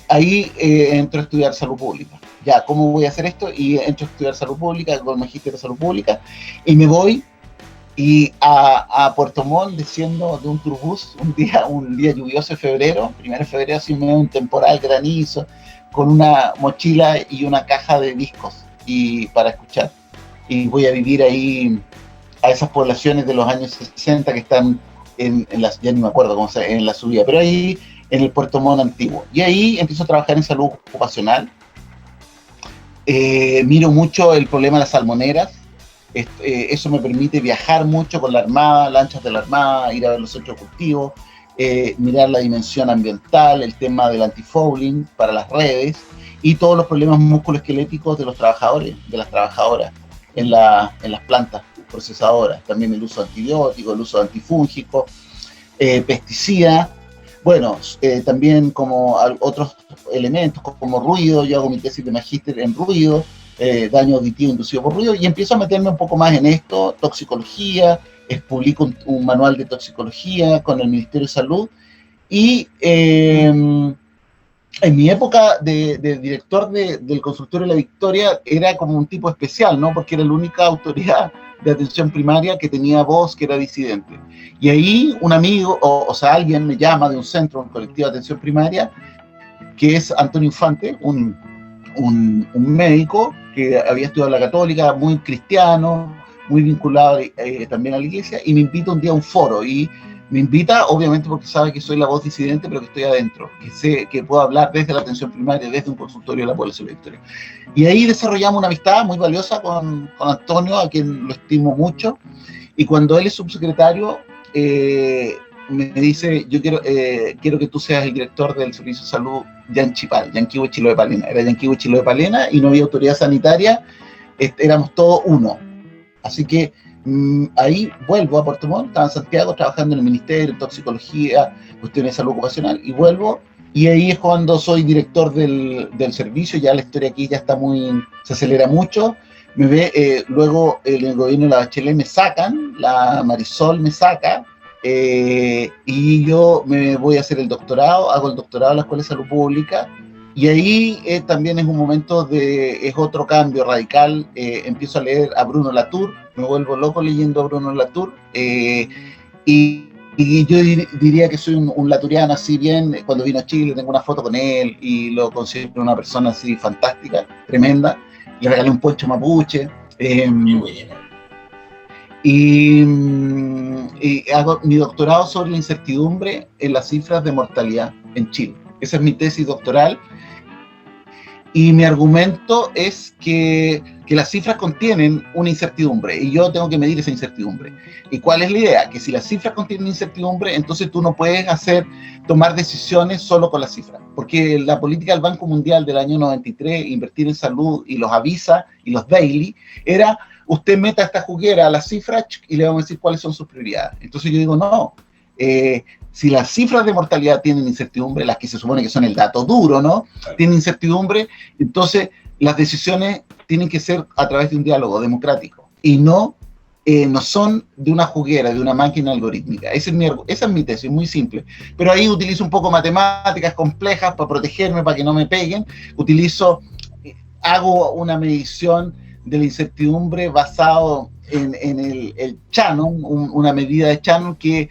ahí entro a estudiar salud pública. Ya, ¿cómo voy a hacer esto? Y entro a estudiar salud pública, con el magíster de salud pública, y me voy y a Puerto Montt, desciendo de un turbús un día lluvioso de febrero, 1 de febrero, así medio un temporal, granizo, con una mochila y una caja de discos para escuchar. Y voy a vivir ahí a esas poblaciones de los años 60 que están ya ni me acuerdo cómo se, en la subida, pero ahí en el Puerto Montt antiguo. Y ahí empiezo a trabajar en salud ocupacional. Miro mucho el problema de las salmoneras. Eso me permite viajar mucho con la Armada, lanchas de la Armada, ir a ver los centros de cultivo, mirar la dimensión ambiental, el tema del antifouling para las redes y todos los problemas musculoesqueléticos de los trabajadores, de las trabajadoras en las plantas procesadoras. También el uso de antibióticos, el uso de antifúngicos, pesticidas. Bueno, también como otros elementos como ruido. Yo hago mi tesis de magíster en ruido, daño auditivo inducido por ruido, y empiezo a meterme un poco más en esto, toxicología, publico un manual de toxicología con el Ministerio de Salud, y en mi época de director del consultorio de La Victoria era como un tipo especial, ¿no? Porque era la única autoridad de atención primaria que tenía voz, que era disidente. Y ahí un amigo, o sea, alguien me llama de un centro, un colectivo de atención primaria, que es Antonio Infante, un médico que había estudiado en la Católica, muy cristiano, muy vinculado también a la iglesia, y me invita un día a un foro, y me invita obviamente porque sabe que soy la voz disidente, pero que estoy adentro, que sé que puedo hablar desde la atención primaria, desde un consultorio de la población de la Victoria. Y ahí desarrollamos una amistad muy valiosa con Antonio, a quien lo estimo mucho, y cuando él es subsecretario, me dice, yo quiero que tú seas el director del servicio de salud Yanquihue Chiloé Palena. Era Yanquihue Chiloé Palena y no había autoridad sanitaria, éramos todos uno. Así que ahí vuelvo a Puerto Montt, estaba en Santiago trabajando en el ministerio, en toxicología, cuestiones de salud ocupacional, y vuelvo, y ahí es cuando soy director del servicio. Ya la historia aquí ya está se acelera mucho. Luego en el gobierno de la Bachelet me sacan, la Marisol me saca, y yo me voy a hacer el doctorado, hago el doctorado en la Escuela de Salud Pública, y ahí también es un momento es otro cambio radical. Empiezo a leer a Bruno Latour, me vuelvo loco leyendo a Bruno Latour, y y yo diría que soy un laturiano así bien. Cuando vino a Chile tengo una foto con él y lo considero una persona así fantástica, tremenda. Le regalé un poncho mapuche. Qué bueno. Y hago mi doctorado sobre la incertidumbre en las cifras de mortalidad en Chile. Esa es mi tesis doctoral. Y mi argumento es que las cifras contienen una incertidumbre y yo tengo que medir esa incertidumbre. ¿Y cuál es la idea? Que si las cifras contienen incertidumbre, entonces tú no puedes tomar decisiones solo con las cifras. Porque la política del Banco Mundial del año 93, invertir en salud y los avisa y los daily, era usted meta esta juguera a las cifras y le vamos a decir cuáles son sus prioridades. Entonces yo digo, no. Si las cifras de mortalidad tienen incertidumbre, las que se supone que son el dato duro, ¿no? Tienen incertidumbre, entonces las decisiones tienen que ser a través de un diálogo democrático y no son de una juguera, de una máquina algorítmica. Esa es mi tesis, muy simple. Pero ahí utilizo un poco matemáticas complejas para protegerme, para que no me peguen. Hago una medición de la incertidumbre basado en el Shannon, una medida de Shannon que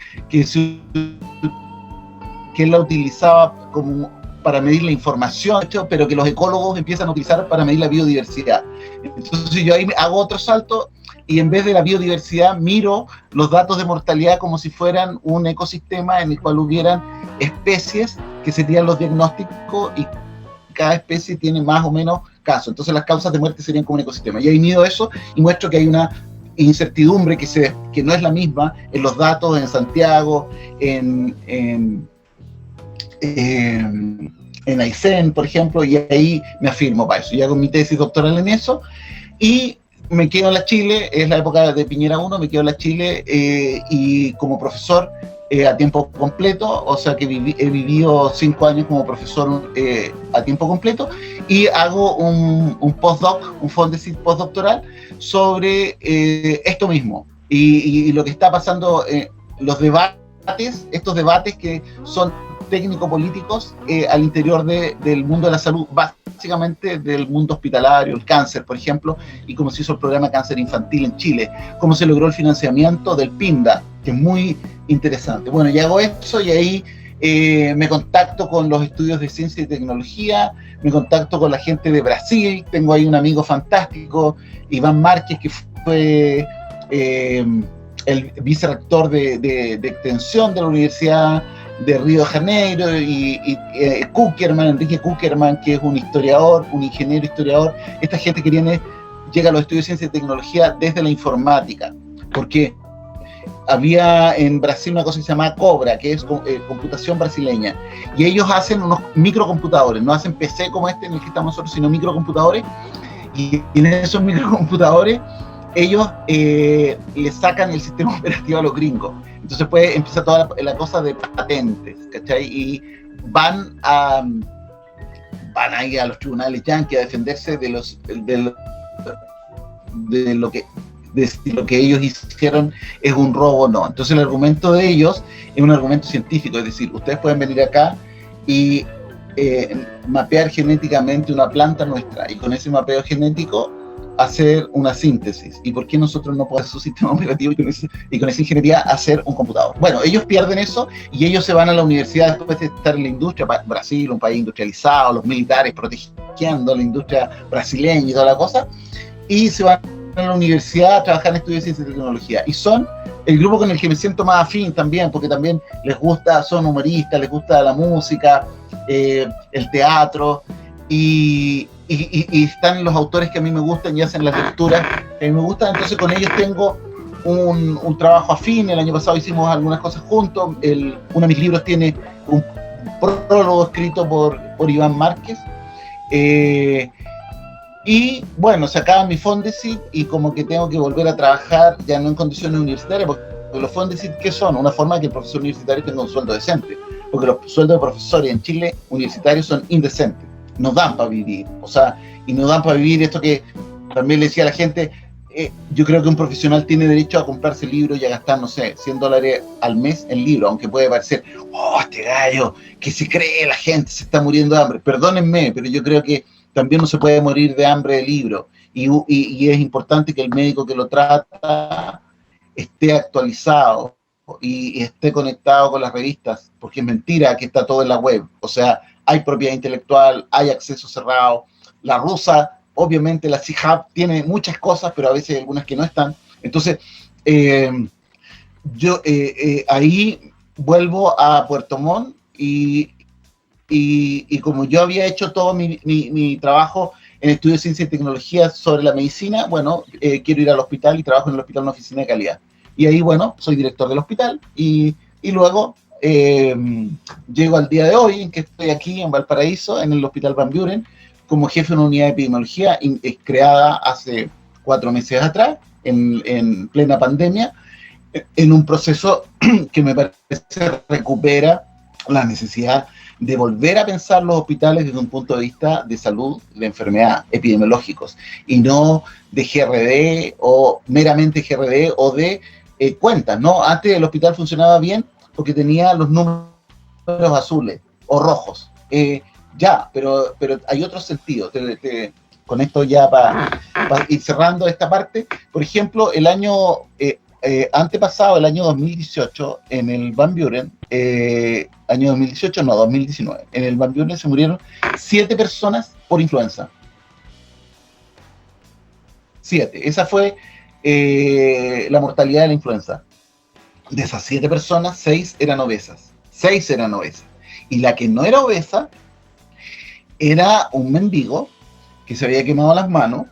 él la utilizaba como para medir la información, pero que los ecólogos empiezan a utilizar para medir la biodiversidad. Entonces yo ahí hago otro salto y en vez de la biodiversidad miro los datos de mortalidad como si fueran un ecosistema en el cual hubieran especies que serían los diagnósticos y cada especie tiene más o menos casos. Entonces las causas de muerte serían como un ecosistema. Y ahí mido eso y muestro que hay una incertidumbre que no es la misma en los datos en Santiago, en Aysén, por ejemplo, y ahí me afirmo para eso. Y hago mi tesis doctoral en eso y me quedo en la Chile, es la época de Piñera 1, me quedo en la Chile y como profesor a tiempo completo, o sea que he vivido 5 años como profesor a tiempo completo y hago un postdoc, un Fondesit postdoctoral sobre esto mismo y lo que está pasando, estos debates que son técnico-políticos al interior del mundo de la salud, básicamente del mundo hospitalario, el cáncer, por ejemplo, y cómo se hizo el programa de cáncer infantil en Chile, cómo se logró el financiamiento del PINDA, que es muy interesante. Bueno, y hago eso y ahí me contacto con los estudios de ciencia y tecnología, me contacto con la gente de Brasil, tengo ahí un amigo fantástico, Iván Márquez, que fue el vicerrector de extensión de la Universidad de Río de Janeiro, y Enrique Kuckerman, que es un historiador, un ingeniero historiador. Esta gente que llega a los estudios de ciencia y tecnología desde la informática, porque había en Brasil una cosa que se llama Cobra, que es computación brasileña, y ellos hacen unos microcomputadores, no hacen PC como este en el que estamos nosotros, sino microcomputadores, y en esos microcomputadores ellos le sacan el sistema operativo a los gringos. Entonces empieza toda la cosa de patentes, ¿cachai? Y van ahí a los tribunales yanquis a defenderse de lo que ellos hicieron es un robo o no. Entonces el argumento de ellos es un argumento científico, es decir, ustedes pueden venir acá y mapear genéticamente una planta nuestra y con ese mapeo genético hacer una síntesis. ¿Y por qué nosotros no podemos hacer su sistema operativo y con esa ingeniería hacer un computador? Bueno, ellos pierden eso y ellos se van a la universidad después de estar en la industria. Brasil, un país industrializado, los militares protegiendo la industria brasileña y toda la cosa, y se van a la universidad a trabajar en estudios de ciencia y tecnología. Y son el grupo con el que me siento más afín también, porque también les gusta, son humoristas, les gusta la música, el teatro, y están los autores que a mí me gustan y hacen las lecturas que a mí me gustan. Entonces con ellos tengo un trabajo afín. El año pasado hicimos algunas cosas juntos. Uno de mis libros tiene un prólogo escrito por Iván Márquez, y bueno, se acaba mi Fondesit y como que tengo que volver a trabajar ya no en condiciones universitarias, porque los Fondesit, ¿qué son? Una forma de que el profesor universitario tenga un sueldo decente, porque los sueldos de profesores en Chile universitarios son indecentes, no dan para vivir, y no dan para vivir esto que también le decía a la gente. Yo creo que un profesional tiene derecho a comprarse libros y a gastar, no sé, $100 al mes en libros, aunque puede parecer, este gallo, que se cree, la gente se está muriendo de hambre. Perdónenme, pero yo creo que también no se puede morir de hambre de libro, y es importante que el médico que lo trata esté actualizado y esté conectado con las revistas, porque es mentira que está todo en la web. O sea, hay propiedad intelectual, hay acceso cerrado. La rusa, obviamente la C-Hub tiene muchas cosas, pero a veces hay algunas que no están. Entonces, yo ahí vuelvo a Puerto Montt y como yo había hecho todo mi trabajo en estudio de ciencia y tecnología sobre la medicina, bueno, quiero ir al hospital y trabajo en el hospital en una oficina de calidad. Y ahí, bueno, soy director del hospital y luego llego al día de hoy en que estoy aquí en Valparaíso, en el Hospital Van Buren, como jefe de una unidad de epidemiología creada hace 4 meses atrás, en plena pandemia, en un proceso que me parece recupera la necesidad de volver a pensar los hospitales desde un punto de vista de salud, de enfermedad, epidemiológicos, y no de GRD o meramente GRD o de cuentas, ¿no? Antes el hospital funcionaba bien porque tenía los números azules o rojos. Ya, pero hay otro sentido. Con esto ya para ir cerrando esta parte, por ejemplo, el año antepasado, el año 2018, en el Van Buren, año 2018, no, 2019, en el Van Buren se murieron 7 personas por influenza. 7. Esa fue la mortalidad de la influenza. De esas 7 personas, 6 eran obesas. 6 eran obesas. Y la que no era obesa era un mendigo que se había quemado las manos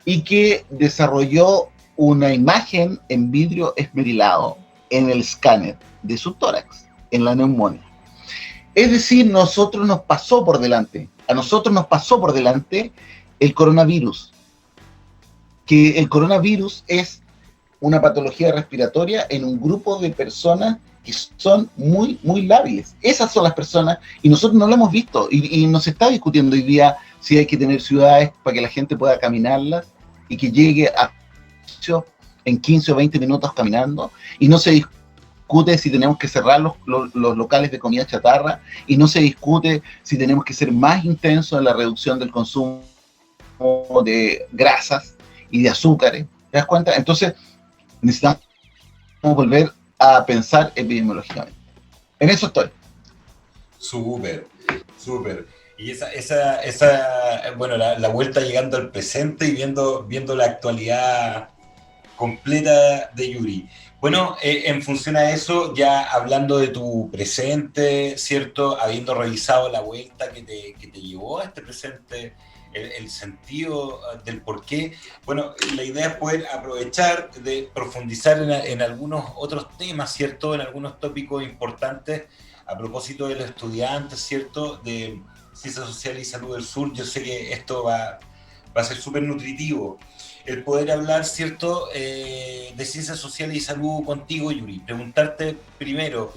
y que desarrolló una imagen en vidrio esmerilado en el escáner de su tórax, en la neumonía. Es decir, a nosotros nos pasó por delante el coronavirus, que el coronavirus es una patología respiratoria en un grupo de personas que son muy, muy lábiles. Esas son las personas, y nosotros no lo hemos visto, y nos está discutiendo hoy día si hay que tener ciudades para que la gente pueda caminarlas y que llegue a en 15 o 20 minutos caminando, y no se discute si tenemos que cerrar los locales de comida chatarra, y no se discute si tenemos que ser más intensos en la reducción del consumo de grasas y de azúcares. ¿Te das cuenta? Entonces, necesitamos volver a pensar epidemiológicamente. En eso estoy. Súper. Y bueno, la vuelta llegando al presente y viendo la actualidad completa de Yuri. Bueno, en función a eso, ya hablando de tu presente, ¿cierto? Habiendo revisado la vuelta que te llevó a este presente, el sentido del por qué. Bueno, la idea es poder aprovechar de profundizar en algunos otros temas, ¿cierto? En algunos tópicos importantes a propósito de los estudiantes, ¿cierto? De Ciencias Sociales y Salud del Sur. Yo sé que esto va a ser súper nutritivo. El poder hablar, ¿cierto? De Ciencias Sociales y Salud contigo, Yuri. Preguntarte primero,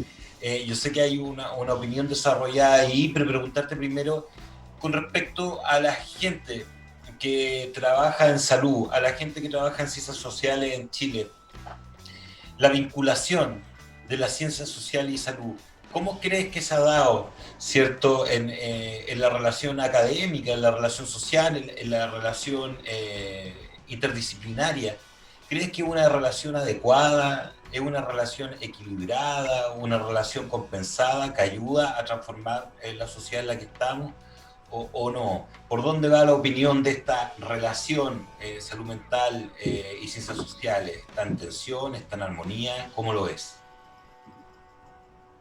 yo sé que hay una opinión desarrollada ahí, pero preguntarte primero con respecto a la gente que trabaja en salud, a la gente que trabaja en ciencias sociales en Chile, la vinculación de las ciencias sociales y salud, ¿cómo crees que se ha dado, cierto, en la relación académica, en la relación social, en la relación interdisciplinaria? ¿Crees que es una relación adecuada, es una relación equilibrada, una relación compensada que ayuda a transformar la sociedad en la que estamos? ¿O no? ¿Por dónde va la opinión de esta relación salud mental y ciencias sociales? ¿Está en tensión? ¿Está en armonía? ¿Cómo lo ves?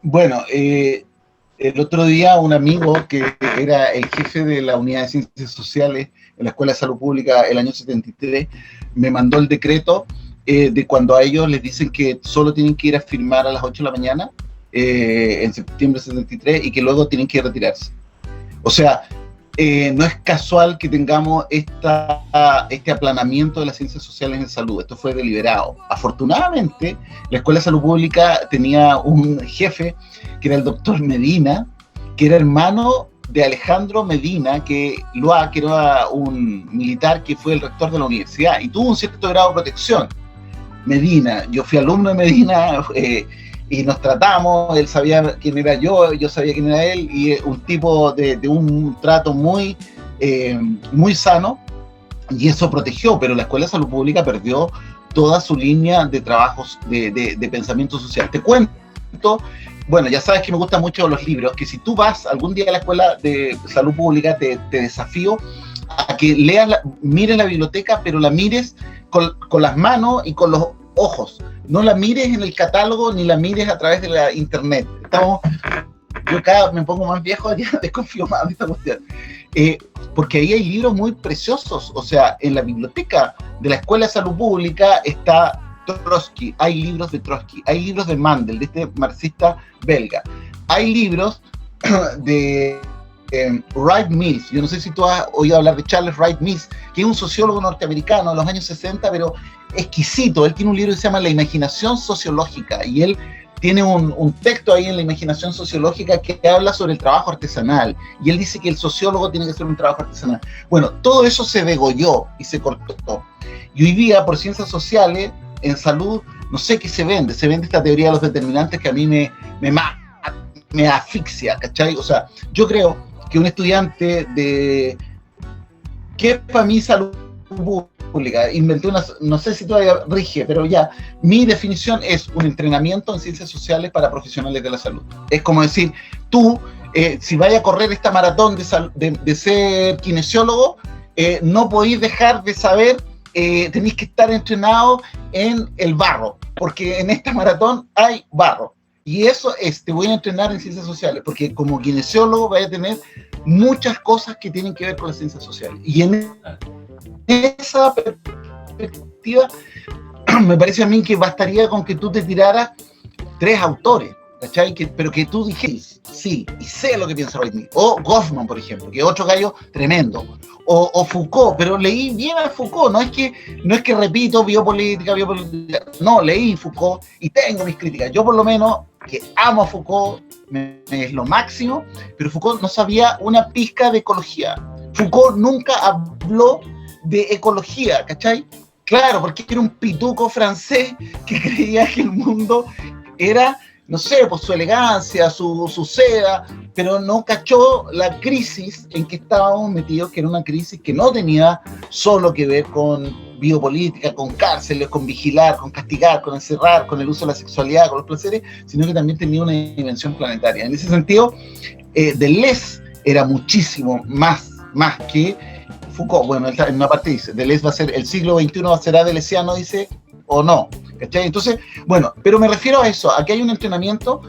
Bueno, el otro día un amigo que era el jefe de la unidad de ciencias sociales en la Escuela de Salud Pública el año 73, me mandó el decreto de cuando a ellos les dicen que solo tienen que ir a firmar a las 8 de la mañana en septiembre de 73 y que luego tienen que retirarse. O sea, no es casual que tengamos este aplanamiento de las ciencias sociales en salud. Esto fue deliberado. Afortunadamente, la Escuela de Salud Pública tenía un jefe que era el doctor Medina, que era hermano de Alejandro Medina, que era un militar que fue el rector de la universidad y tuvo un cierto grado de protección. Medina, yo fui alumno de Medina, y nos tratamos, él sabía quién era yo sabía quién era él, y un tipo de un trato muy sano, y eso protegió, pero la Escuela de Salud Pública perdió toda su línea de trabajos de pensamiento social. Te cuento, bueno, ya sabes que me gustan mucho los libros, que si tú vas algún día a la Escuela de Salud Pública, te desafío a que mires la biblioteca, pero la mires con las manos y con los ojos. No la mires en el catálogo ni la mires a través de la internet. Yo cada me pongo más viejo, ya desconfío más de esta cuestión. Porque ahí hay libros muy preciosos. O sea, en la biblioteca de la Escuela de Salud Pública está Trotsky, hay libros de Trotsky, hay libros de Mandel, de este marxista belga. Hay libros de Wright Mills. Yo no sé si tú has oído hablar de Charles Wright Mills, que es un sociólogo norteamericano de los años 60, pero exquisito. Él tiene un libro que se llama La imaginación sociológica, y él tiene un texto ahí en La imaginación sociológica que habla sobre el trabajo artesanal, y él dice que el sociólogo tiene que hacer un trabajo artesanal. Bueno, todo eso se degolló y se cortó. Y hoy día, por ciencias sociales, en salud, no sé qué se vende esta teoría de los determinantes que a mí me asfixia, ¿cachai? O sea, yo creo que un estudiante de... ¿Qué es para mí salud pública? Inventé no sé si todavía rige, pero ya, mi definición es un entrenamiento en ciencias sociales para profesionales de la salud. Es como decir, tú, si vayas a correr esta maratón de ser kinesiólogo, no podéis dejar de saber, tenéis que estar entrenado en el barro, porque en esta maratón hay barro. Y eso te voy a entrenar en ciencias sociales, porque como kinesiólogo vais a tener muchas cosas que tienen que ver con las ciencias sociales. Y en esa perspectiva, me parece a mí que bastaría con que tú te tiraras 3 autores, ¿cachai? Pero que tú dijeras, sí, y sé lo que piensa Whitney. O Goffman, por ejemplo, que es otro gallo tremendo. O Foucault, pero leí bien a Foucault, no es que repito biopolítica, no, leí Foucault y tengo mis críticas. Yo por lo menos, que amo a Foucault, es lo máximo, pero Foucault no sabía una pizca de ecología. Foucault nunca habló de ecología, ¿cachai? Claro, porque era un pituco francés que creía que el mundo era, no sé, por su elegancia, su seda, pero no cachó la crisis en que estábamos metidos, que era una crisis que no tenía solo que ver con biopolítica, con cárceles, con vigilar, con castigar, con encerrar, con el uso de la sexualidad, con los placeres, sino que también tenía una dimensión planetaria. En ese sentido, Deleuze era muchísimo más que Foucault. Bueno, en una parte dice, Deleuze va a ser, el siglo XXI será deleuziano, dice, o no, ¿cachai? Entonces, bueno, pero me refiero a eso, a que hay un entrenamiento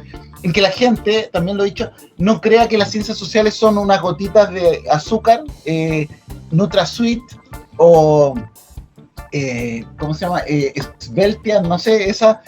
en que la gente, también lo he dicho, no crea que las ciencias sociales son unas gotitas de azúcar, NutraSweet, o ¿cómo se llama? Sveltia, no sé, esa,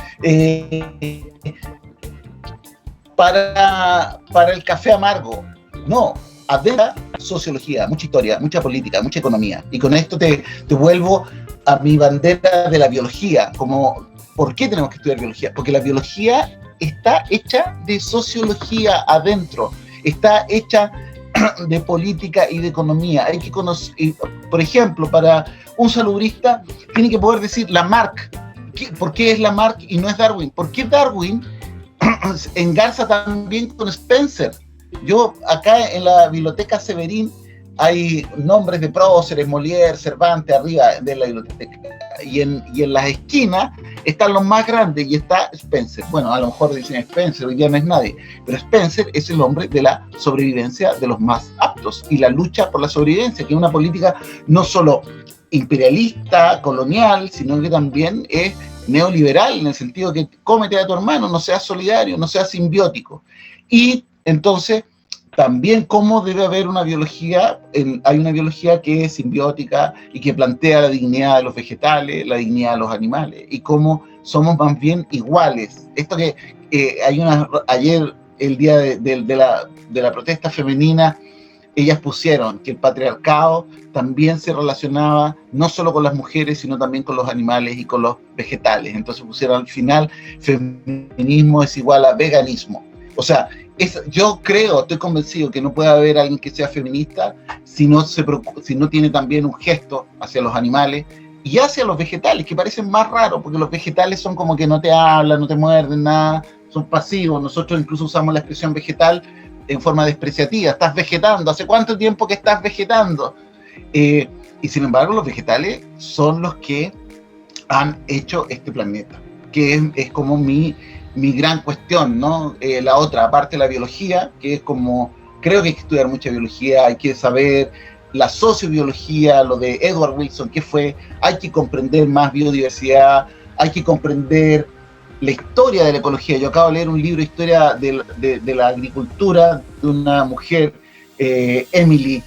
para el café amargo. No, adentro sociología, mucha historia, mucha política, mucha economía. Y con esto te vuelvo a mi bandera de la biología, como, ¿por qué tenemos que estudiar biología? Porque la biología está hecha de sociología adentro, está hecha de política y de economía. Hay que conocer, por ejemplo, para un salubrista tiene que poder decir Lamarck. ¿Por qué es Lamarck y no es Darwin? ¿Por qué Darwin engarza también con Spencer? Yo acá en la biblioteca Severín hay nombres de próceres, Molière, Cervantes arriba de la biblioteca, y en las esquinas están los más grandes y está Spencer. Bueno, a lo mejor dicen Spencer, hoy día no es nadie, pero Spencer es el hombre de la sobrevivencia de los más aptos y la lucha por la sobrevivencia, que es una política no solo imperialista, colonial, sino que también es neoliberal, en el sentido que cómete a tu hermano, no seas solidario, no seas simbiótico. Y entonces, también cómo debe haber una biología, hay una biología que es simbiótica y que plantea la dignidad de los vegetales, la dignidad de los animales, y cómo somos más bien iguales. Esto que ayer, el día de la protesta femenina, ellas pusieron que el patriarcado también se relacionaba no solo con las mujeres, sino también con los animales y con los vegetales. Entonces pusieron al final, feminismo es igual a veganismo. O sea, yo creo, estoy convencido que no puede haber alguien que sea feminista si no tiene también un gesto hacia los animales y hacia los vegetales, que parecen más raros, porque los vegetales son como que no te hablan, no te muerden, nada, son pasivos. Nosotros incluso usamos la expresión vegetal en forma despreciativa. Estás vegetando, ¿hace cuánto tiempo que estás vegetando? Y sin embargo, los vegetales son los que han hecho este planeta, que es como mi gran cuestión, ¿no? La otra, aparte de la biología, que es como, creo que hay que estudiar mucha biología, hay que saber la sociobiología, lo de Edward Wilson, ¿qué fue? Hay que comprender más biodiversidad, hay que comprender la historia de la ecología. Yo acabo de leer un libro de historia de la agricultura de una mujer, Emily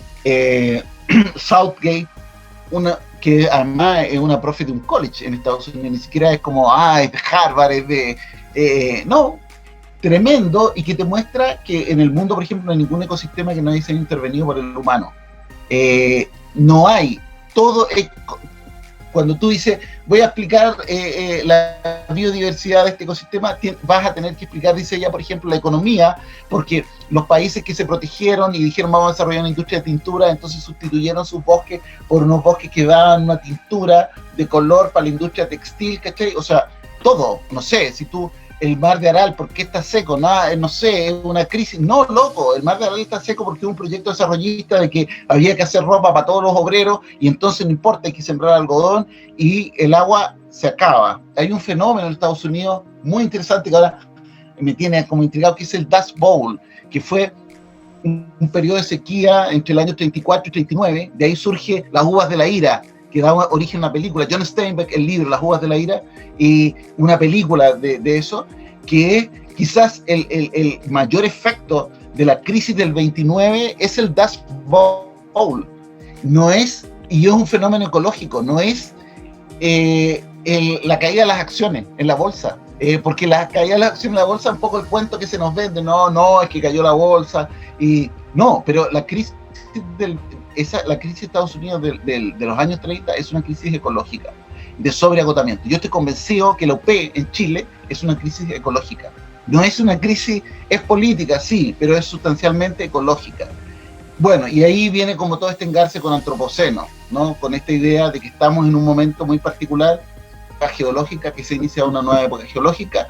Southgate, que además es una profe de un college en Estados Unidos, ni siquiera es como, es de Harvard, es de... no, tremendo, y que te muestra que en el mundo, por ejemplo, no hay ningún ecosistema que no haya sido intervenido por el humano. No hay, todo... cuando tú dices, voy a explicar la biodiversidad de este ecosistema, vas a tener que explicar, dice ella, por ejemplo, la economía, porque los países que se protegieron y dijeron vamos a desarrollar una industria de tintura, entonces sustituyeron sus bosques por unos bosques que daban una tintura de color para la industria textil, ¿cachai? O sea, todo, no sé, si tú, el mar de Aral, ¿por qué está seco? Nada, no sé, es una crisis. No, loco, el mar de Aral está seco porque es un proyecto desarrollista de que había que hacer ropa para todos los obreros y entonces no importa, hay que sembrar algodón y el agua se acaba. Hay un fenómeno en Estados Unidos muy interesante que ahora me tiene como intrigado, que es el Dust Bowl, que fue un periodo de sequía entre el año 34 y 39, de ahí surge Las Uvas de la Ira, que da origen a una película, John Steinbeck, el libro Las Uvas de la Ira, y una película de eso, que es quizás el mayor efecto de la crisis del 29 es el Dust Bowl. No es, y es un fenómeno ecológico, no es la caída de las acciones en la bolsa, porque la caída de las acciones en la bolsa es un poco el cuento que se nos vende, no, es que cayó la bolsa, y no, pero la crisis la crisis de Estados Unidos de los años 30 es una crisis ecológica, de sobreagotamiento. Yo estoy convencido que la UP en Chile es una crisis ecológica. No es una crisis, es política, sí, pero es sustancialmente ecológica. Bueno, y ahí viene como todo este engarce con antropoceno, ¿no? Con esta idea de que estamos en un momento muy particular, geológica, que se inicia una nueva época geológica,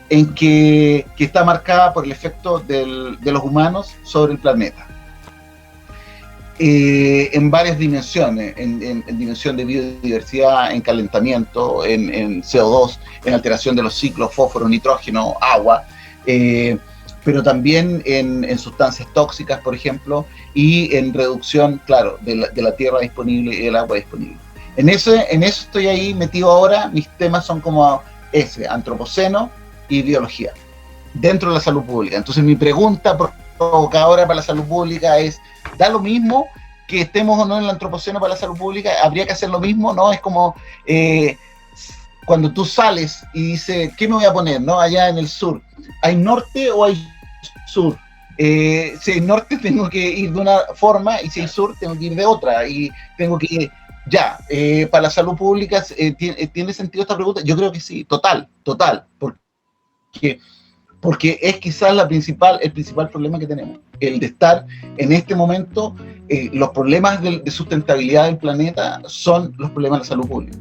en que está marcada por el efecto de los humanos sobre el planeta. En varias dimensiones, en dimensión de biodiversidad, en calentamiento, en CO2, en alteración de los ciclos, fósforo, nitrógeno, agua, pero también en sustancias tóxicas, por ejemplo, y en reducción, claro, de la tierra disponible y del agua disponible. En eso estoy ahí metido ahora. Mis temas son como antropoceno y biología, dentro de la salud pública. Entonces mi pregunta provocadora para la salud pública es, ¿da lo mismo que estemos o no en el antropoceno para la salud pública? ¿Habría que hacer lo mismo? ¿No? Es como cuando tú sales y dices, ¿qué me voy a poner? ¿No? Allá en el sur, ¿hay norte o hay sur? Si hay norte tengo que ir de una forma y si hay sur tengo que ir de otra y tengo que para la salud pública ¿tiene sentido esta pregunta? Yo creo que sí, total, porque es quizás el principal problema que tenemos, el de estar en este momento, los problemas de sustentabilidad del planeta son los problemas de la salud pública.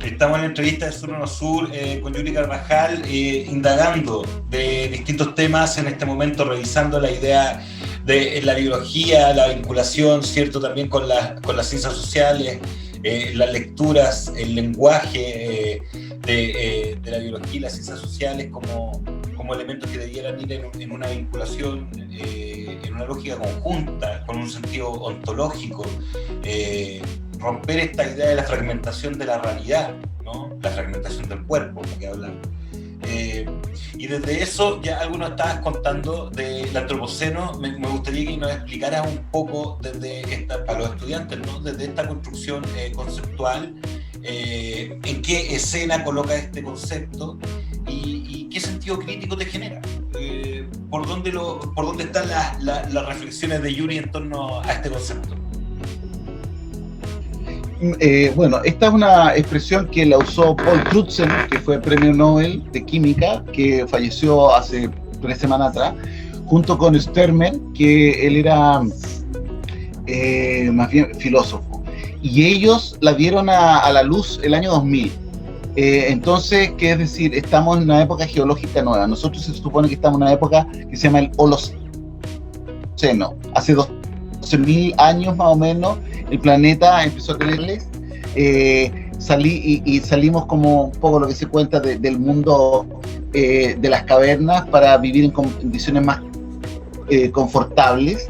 Estamos en la entrevista de Sur No Sur con Yuri Carvajal, indagando de distintos temas en este momento, revisando la idea de la biología, la vinculación, ¿cierto?, también con las ciencias sociales, las lecturas, el lenguaje de la biología y las ciencias sociales como elementos que debieran ir en una vinculación, en una lógica conjunta, con un sentido ontológico, romper esta idea de la fragmentación de la realidad, ¿no? La fragmentación del cuerpo, lo que hablamos. Y desde eso, ya algo nos estabas contando del antropoceno. Me gustaría que nos explicaras un poco para los estudiantes, ¿no?, desde esta construcción conceptual, en qué escena coloca este concepto y qué sentido crítico te genera. ¿Por dónde están las reflexiones de Yuri en torno a este concepto? Bueno, esta es una expresión que la usó Paul Crutzen, que fue premio Nobel de Química, que falleció hace 3 semanas atrás, junto con Sturman, que él era más bien filósofo. Y ellos la dieron a la luz el año 2000. Entonces, ¿qué es decir? Estamos en una época geológica nueva. Nosotros se supone que estamos en una época que se llama el Holoceno. Hace 12.000 años más o menos, el planeta empezó a tenerles salimos como un poco lo que se cuenta del mundo de las cavernas para vivir en condiciones más confortables,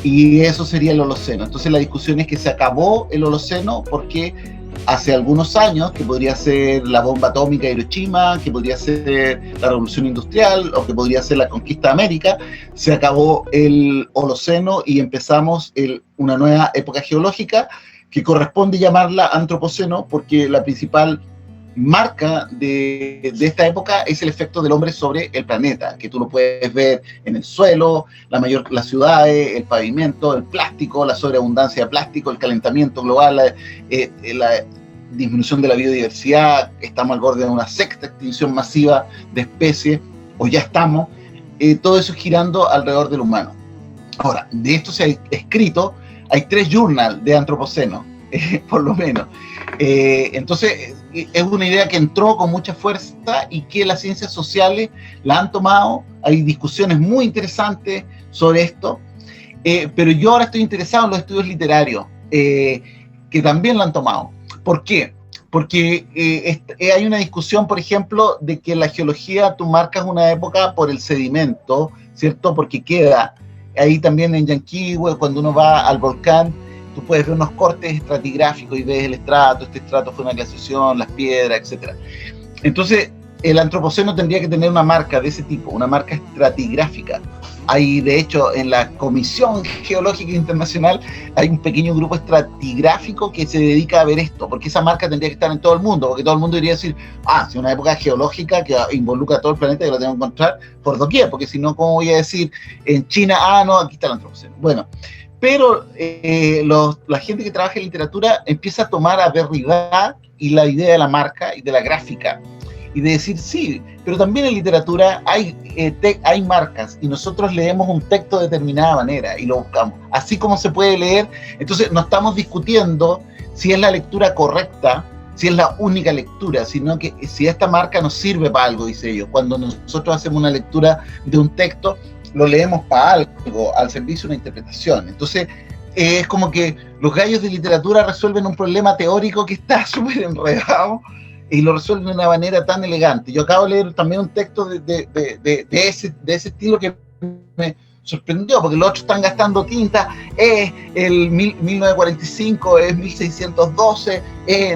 y eso sería el Holoceno. Entonces la discusión es que se acabó el Holoceno porque hace algunos años, que podría ser la bomba atómica de Hiroshima, que podría ser la revolución industrial, o que podría ser la conquista de América, se acabó el Holoceno y empezamos una nueva época geológica que corresponde llamarla Antropoceno, porque la principal marca de esta época es el efecto del hombre sobre el planeta, que tú lo puedes ver en el suelo, las ciudades, el pavimento, el plástico, la sobreabundancia de plástico, el calentamiento global, la disminución de la biodiversidad. Estamos al borde de una sexta extinción masiva de especies, o ya estamos, todo eso girando alrededor del humano. Ahora, de esto se ha escrito, hay 3 journals de Antropoceno, por lo menos. Entonces, es una idea que entró con mucha fuerza y que las ciencias sociales la han tomado. Hay discusiones muy interesantes sobre esto, pero yo ahora estoy interesado en los estudios literarios, que también la han tomado. ¿Por qué? Porque hay una discusión, por ejemplo, de que en la geología tú marcas una época por el sedimento, ¿cierto? Porque queda ahí también en Yanquihue, cuando uno va al volcán, tú puedes ver unos cortes estratigráficos y ves el estrato, este estrato fue una glaciación, las piedras, etc. Entonces, el Antropoceno tendría que tener una marca de ese tipo, una marca estratigráfica. Hay, de hecho, en la Comisión Geológica Internacional, hay un pequeño grupo estratigráfico que se dedica a ver esto, porque esa marca tendría que estar en todo el mundo, porque todo el mundo debería decir, si una época geológica que involucra a todo el planeta, yo la tengo que encontrar por doquier, porque si no, ¿cómo voy a decir en China, no, aquí está el Antropoceno? Bueno, pero la gente que trabaja en literatura empieza a tomar a Derrida y la idea de la marca y de la gráfica, y de decir, sí, pero también en literatura hay marcas, y nosotros leemos un texto de determinada manera y lo buscamos, así como se puede leer. Entonces no estamos discutiendo si es la lectura correcta, si es la única lectura, sino que si esta marca nos sirve para algo, dice ellos. Cuando nosotros hacemos una lectura de un texto, lo leemos para algo, al servicio de una interpretación. Entonces, es como que los gallos de literatura resuelven un problema teórico que está súper enredado, y lo resuelven de una manera tan elegante. Yo acabo de leer también un texto de ese estilo que me sorprendió, porque los otros están gastando tinta, el 1945, es 1612,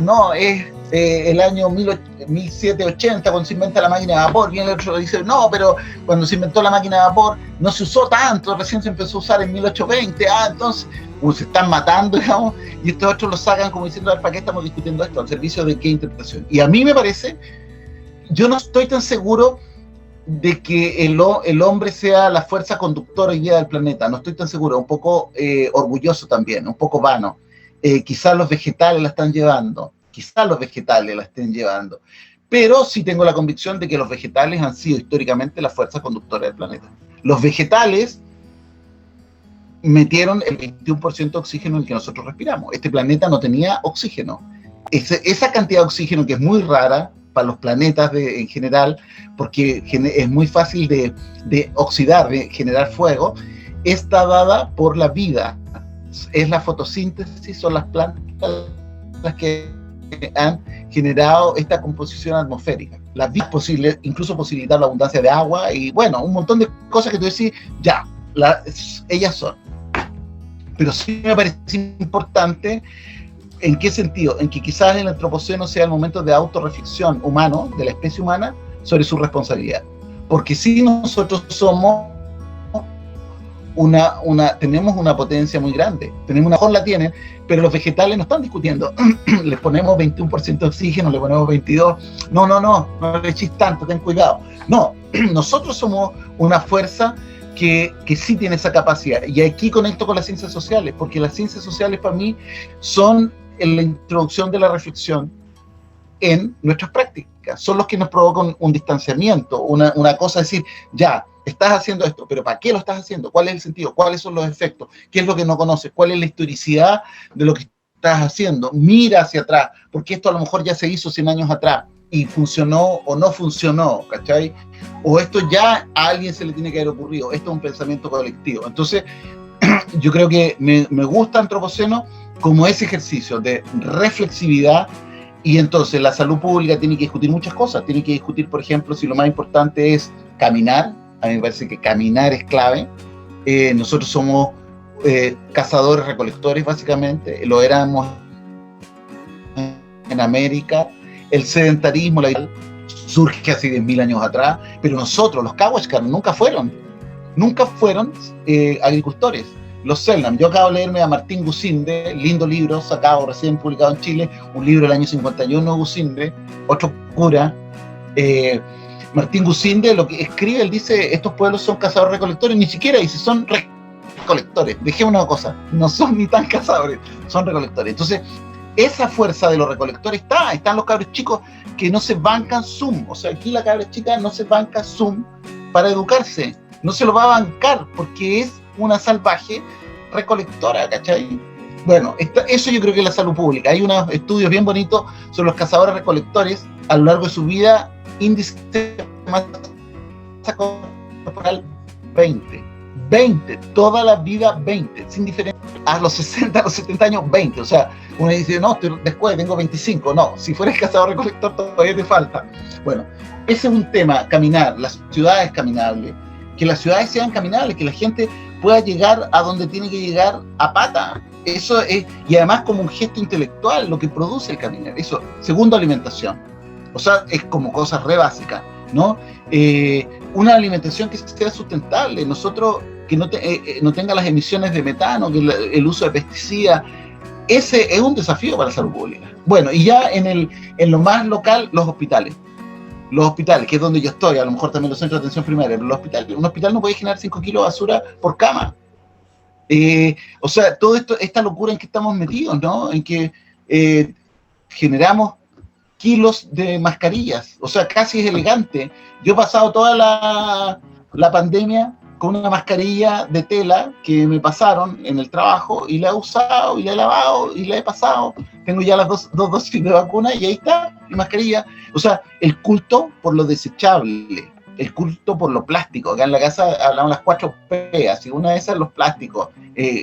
no, es el año 1780, cuando se inventa la máquina de vapor. Viene el otro y dice, no, pero cuando se inventó la máquina de vapor no se usó tanto, recién se empezó a usar en 1820, entonces se están matando, digamos, y estos otros lo sacan como diciendo, ¿para qué estamos discutiendo esto? ¿Al servicio de qué interpretación? Y a mí me parece, yo no estoy tan seguro de que el hombre sea la fuerza conductora hoy día del planeta, no estoy tan seguro, un poco orgulloso también, un poco vano. Quizás los vegetales la están llevando, pero sí tengo la convicción de que los vegetales han sido históricamente la fuerza conductora del planeta. Los vegetales metieron el 21% de oxígeno en el que nosotros respiramos. Este planeta no tenía oxígeno. Esa cantidad de oxígeno, que es muy rara para los planetas en general, porque es muy fácil de oxidar, de generar fuego, está dada por la vida. Es la fotosíntesis, son las plantas las que han generado esta composición atmosférica. La vida es posible, incluso posibilitar la abundancia de agua, y bueno, un montón de cosas que tú decís, ellas son. Pero sí me parece importante. ¿En qué sentido? En que quizás el Antropoceno sea el momento de autorreflexión humano, de la especie humana, sobre su responsabilidad. Porque si nosotros somos tenemos una potencia muy grande, mejor la tienen, pero los vegetales no están discutiendo, les ponemos 21% de oxígeno, le ponemos 22%, no le echís tanto, ten cuidado. No, nosotros somos una fuerza que sí tiene esa capacidad, y aquí conecto con las ciencias sociales, porque las ciencias sociales para mí son la introducción de la reflexión en nuestras prácticas, son los que nos provocan un distanciamiento, una cosa, decir, ya, estás haciendo esto, pero ¿para qué lo estás haciendo? ¿Cuál es el sentido? ¿Cuáles son los efectos? ¿Qué es lo que no conoces? ¿Cuál es la historicidad de lo que estás haciendo? Mira hacia atrás, porque esto a lo mejor ya se hizo 100 años atrás, y funcionó o no funcionó, ¿cachai? O esto ya a alguien se le tiene que haber ocurrido, esto es un pensamiento colectivo. Entonces, yo creo que me gusta Antropoceno como ese ejercicio de reflexividad Y entonces la salud pública tiene que discutir muchas cosas. Tiene que discutir, por ejemplo, si lo más importante es caminar. A mí me parece que caminar es clave. Nosotros somos cazadores, recolectores, básicamente. Lo éramos en América. El sedentarismo surge hace 10.000 años atrás, pero nosotros, los Kawashkar, nunca fueron agricultores. Los Selknam, yo acabo de leerme a Martín Gusinde, lindo libro, sacado recién publicado en Chile, un libro del año 51, Gusinde, otro cura. Martín Gusinde lo que escribe, él dice, estos pueblos son cazadores recolectores, ni siquiera dice, son recolectores. Dejemos una cosa, no son ni tan cazadores, son recolectores. Entonces, esa fuerza de los recolectores están los cabros chicos que no se bancan Zoom. O sea, aquí la cabra chica no se banca Zoom para educarse, no se lo va a bancar porque es una salvaje recolectora, ¿cachai? Bueno, eso yo creo que es la salud pública. Hay unos estudios bien bonitos sobre los cazadores recolectores a lo largo de su vida, índice de masa corporal 20, toda la vida 20, sin diferencia. A los 60, a los 70 años 20, o sea, uno dice, no, después tengo 25, no, si fueres cazador recolector todavía te falta. Bueno, ese es un tema, caminar, las ciudades caminables, que las ciudades sean caminables, que la gente pueda llegar a donde tiene que llegar a pata. Eso es, y además como un gesto intelectual, lo que produce el caminar. Eso, segundo, alimentación. O sea, es como cosas re básicas, ¿no? Una alimentación que sea sustentable, nosotros que no tenga las emisiones de metano, que el uso de pesticidas. Ese es un desafío para la salud pública. Bueno, y ya en lo más local, los hospitales, que es donde yo estoy, a lo mejor también los centros de atención primaria, pero un hospital no puede generar 5 kilos de basura por cama. O sea, todo esto, esta locura en que estamos metidos, ¿no? En que generamos kilos de mascarillas, o sea, casi es elegante. Yo he pasado toda la pandemia con una mascarilla de tela que me pasaron en el trabajo y la he usado y la he lavado y la he pasado. Tengo ya las dos dosis de vacuna y ahí está mi mascarilla. O sea, el culto por lo desechable, el culto por lo plástico. Acá en la casa hablamos las 4 P, así una de esas los plásticos,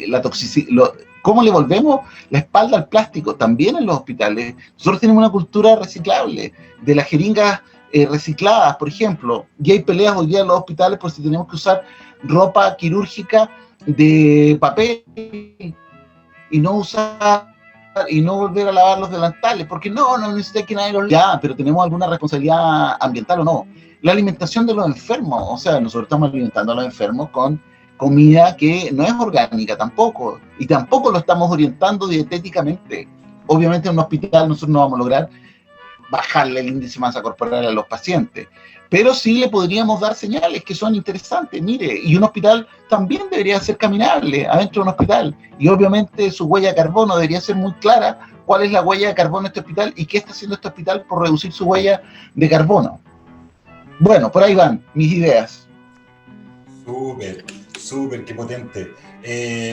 la toxicidad. ¿Cómo le volvemos la espalda al plástico? También en los hospitales. Nosotros tenemos una cultura reciclable, de las jeringas recicladas, por ejemplo. Y hay peleas hoy día en los hospitales por si tenemos que usar ropa quirúrgica de papel y no usar y no volver a lavar los delantales, porque no necesita que nadie los lave. Ya, pero ¿tenemos alguna responsabilidad ambiental o no? La alimentación de los enfermos, o sea, nosotros estamos alimentando a los enfermos con comida que no es orgánica tampoco, y tampoco lo estamos orientando dietéticamente. Obviamente en un hospital nosotros no vamos a lograr bajarle el índice de masa corporal a los pacientes, pero sí le podríamos dar señales que son interesantes. Mire, y un hospital también debería ser caminable adentro de un hospital, y obviamente su huella de carbono debería ser muy clara, cuál es la huella de carbono de este hospital y qué está haciendo este hospital por reducir su huella de carbono. Bueno, por ahí van mis ideas. Súper, qué potente.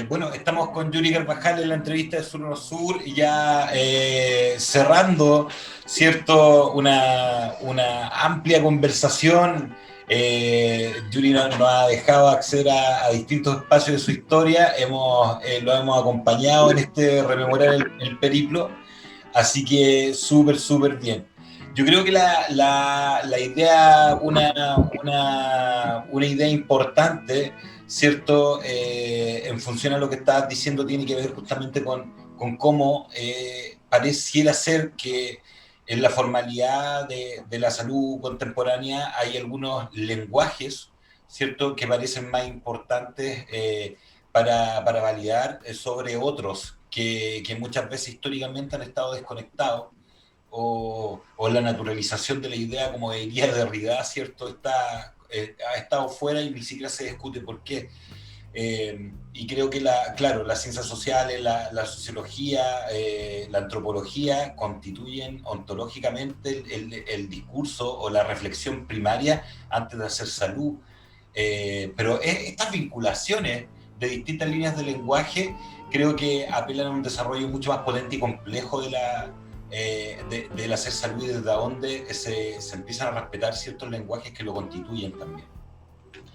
Bueno, estamos con Yuri Carvajal en la entrevista de Sur Sur y ya cerrando, ¿cierto? Una amplia conversación. Yuri nos ha dejado acceder a distintos espacios de su historia. Lo hemos acompañado en este rememorar el periplo. Así que súper bien. Yo creo que la idea, una idea importante, ¿cierto? En función a lo que estabas diciendo, tiene que ver justamente con cómo pareciera ser que en la formalidad de la salud contemporánea hay algunos lenguajes, ¿cierto?, que parecen más importantes para validar sobre otros que muchas veces históricamente han estado desconectados. O la naturalización de la idea, como diría Derrida, ¿cierto? Ha estado fuera y ni siquiera se discute por qué. Y creo que, las ciencias sociales, la sociología, la antropología constituyen ontológicamente el discurso o la reflexión primaria antes de hacer salud. Pero estas vinculaciones de distintas líneas de lenguaje creo que apelan a un desarrollo mucho más potente y complejo del hacer salud, y desde donde se empiezan a respetar ciertos lenguajes que lo constituyen también.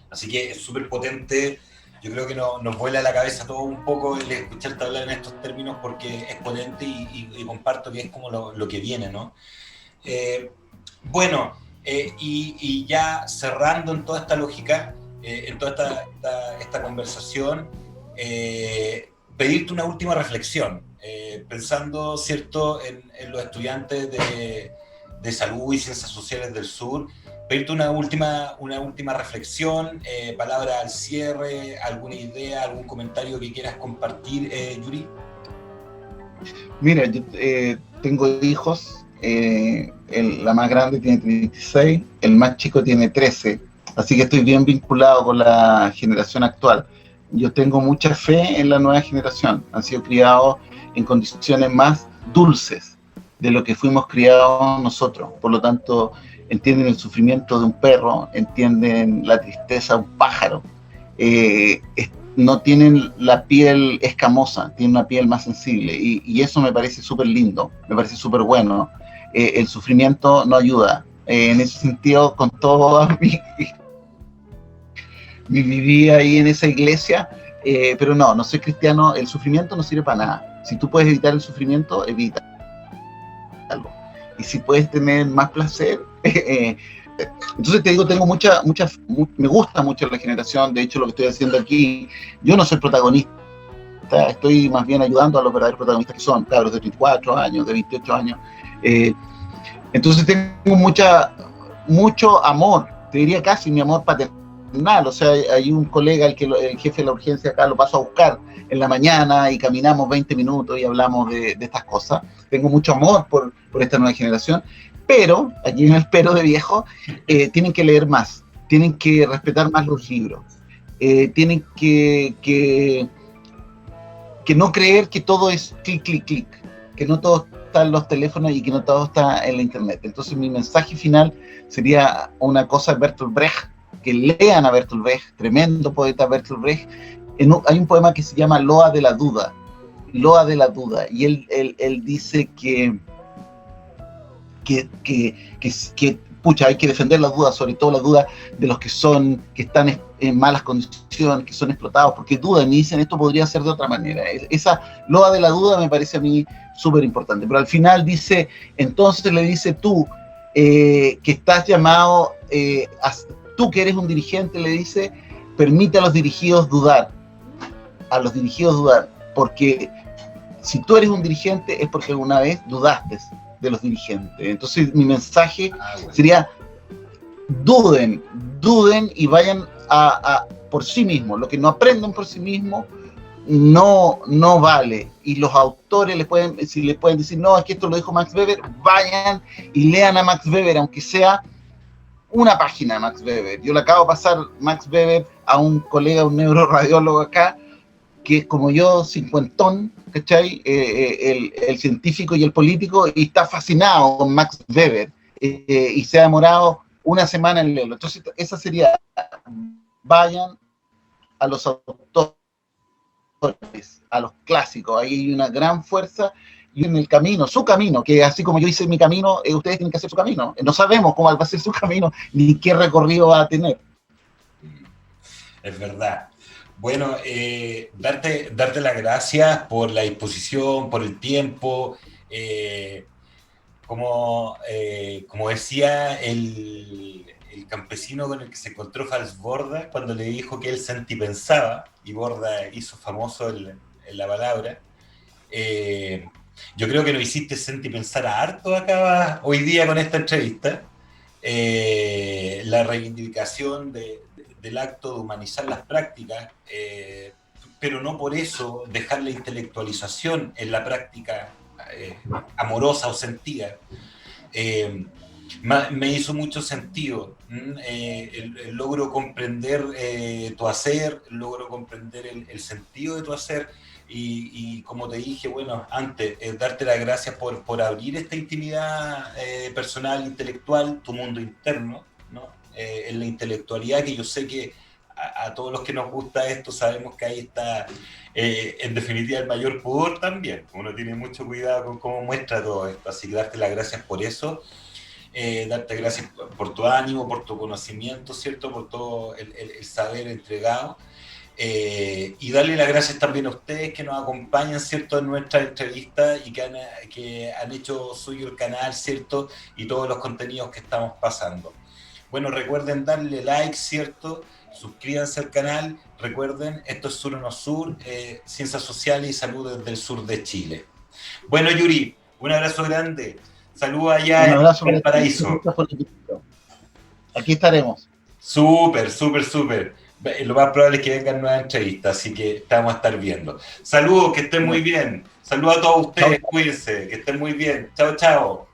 Así que es súper potente Yo creo que nos vuela la cabeza todo un poco el escucharte hablar en estos términos porque es potente y comparto que es como lo que viene, ¿no? Eh, bueno, y ya cerrando en toda esta lógica, en toda esta conversación, pedirte una última reflexión, pensando, ¿cierto?, en los estudiantes de salud y ciencias sociales del sur, pedirte una última reflexión, palabra al cierre, alguna idea, algún comentario que quieras compartir, Yuri. Mira, yo tengo hijos, la más grande tiene 36, el más chico tiene 13, así que estoy bien vinculado con la generación actual. Yo tengo mucha fe en la nueva generación, han sido criados en condiciones más dulces de lo que fuimos criados nosotros, por lo tanto entienden el sufrimiento de un perro, entienden la tristeza de un pájaro, no tienen la piel escamosa, tienen una piel más sensible, y eso me parece súper lindo, me parece súper bueno. El sufrimiento no ayuda. En ese sentido, con toda mi vida ahí en esa iglesia, pero no soy cristiano, el sufrimiento no sirve para nada. Si tú puedes evitar el sufrimiento, evítalo. Y si puedes tener más placer, entonces te digo, tengo me gusta mucho la generación. De hecho, lo que estoy haciendo aquí, yo no soy protagonista, estoy más bien ayudando a los verdaderos protagonistas, que son cabros de 24 años, de 28 años. Entonces tengo mucho amor, te diría casi mi amor paternal. O sea, hay un colega, el jefe de la urgencia acá, lo paso a buscar en la mañana y caminamos 20 minutos y hablamos de estas cosas. Tengo mucho amor por esta nueva generación, pero, aquí en el pero de viejo, tienen que leer más, tienen que respetar más los libros, tienen que no creer que todo es clic, clic, clic, que no todo está en los teléfonos y que no todo está en la internet. Entonces mi mensaje final sería una cosa de Bertolt Brecht, que lean a Bertolt Brecht, tremendo poeta Bertolt Brecht. Hay un poema que se llama Loa de la Duda, y él dice que pucha, hay que defender las dudas, sobre todo las dudas de los que están en malas condiciones, que son explotados, porque dudan y dicen esto podría ser de otra manera. Esa loa de la duda me parece a mí súper importante. Pero al final dice, entonces le dice tú, que estás llamado, tú que eres un dirigente, le dice, permite a los dirigidos dudar, porque si tú eres un dirigente es porque alguna vez dudaste de los dirigentes. Entonces mi mensaje sería, duden y vayan por sí mismos. Lo que no aprendan por sí mismos no vale. Y los autores si les pueden decir, no, es que esto lo dijo Max Weber, vayan y lean a Max Weber, aunque sea una página de Max Weber. Yo le acabo de pasar Max Weber a un colega, un neuroradiólogo acá, que es como yo, cincuentón, ¿cachai? El científico y el político, y está fascinado con Max Weber, y se ha demorado una semana en leerlo. Entonces, esa sería, vayan a los autores, a los clásicos, ahí hay una gran fuerza, y en el camino, su camino, que así como yo hice mi camino, ustedes tienen que hacer su camino. No sabemos cómo va a ser su camino, ni qué recorrido va a tener. Es verdad. Bueno, darte las gracias por la disposición, por el tiempo. Como decía el campesino con el que se encontró Fals Borda, cuando le dijo que él sentipensaba, y Borda hizo famoso la palabra, yo creo que nos hiciste sentipensar a harto acá hoy día con esta entrevista. La reivindicación del acto de humanizar las prácticas, pero no por eso dejar la intelectualización en la práctica amorosa o sentida. Me hizo mucho sentido. Logro comprender tu hacer, logro comprender el sentido de tu hacer, y como te dije, bueno, antes, darte las gracias por abrir esta intimidad personal, intelectual, tu mundo interno, ¿no? En la intelectualidad, que yo sé que a todos los que nos gusta esto sabemos que ahí está, en definitiva, el mayor pudor también. Uno tiene mucho cuidado con cómo muestra todo esto, así que darte las gracias por eso, darte gracias por tu ánimo, por tu conocimiento, ¿cierto? Por todo el saber entregado. Y darle las gracias también a ustedes que nos acompañan, ¿cierto?, en nuestras entrevistas y que han hecho suyo el canal, ¿cierto?, y todos los contenidos que estamos pasando. Bueno, recuerden darle like, ¿cierto?, suscríbanse al canal, recuerden, esto es Sur o No Sur, Ciencias Sociales y Salud desde el sur de Chile. Bueno, Yuri, un abrazo grande, saludos allá en Valparaíso. Aquí estaremos. Súper, súper, súper. Lo más probable es que vengan nuevas entrevistas, así que estamos a estar viendo. Saludos, que estén muy bien. Saludos a todos ustedes, cuídense, que estén muy bien. Chao, chao.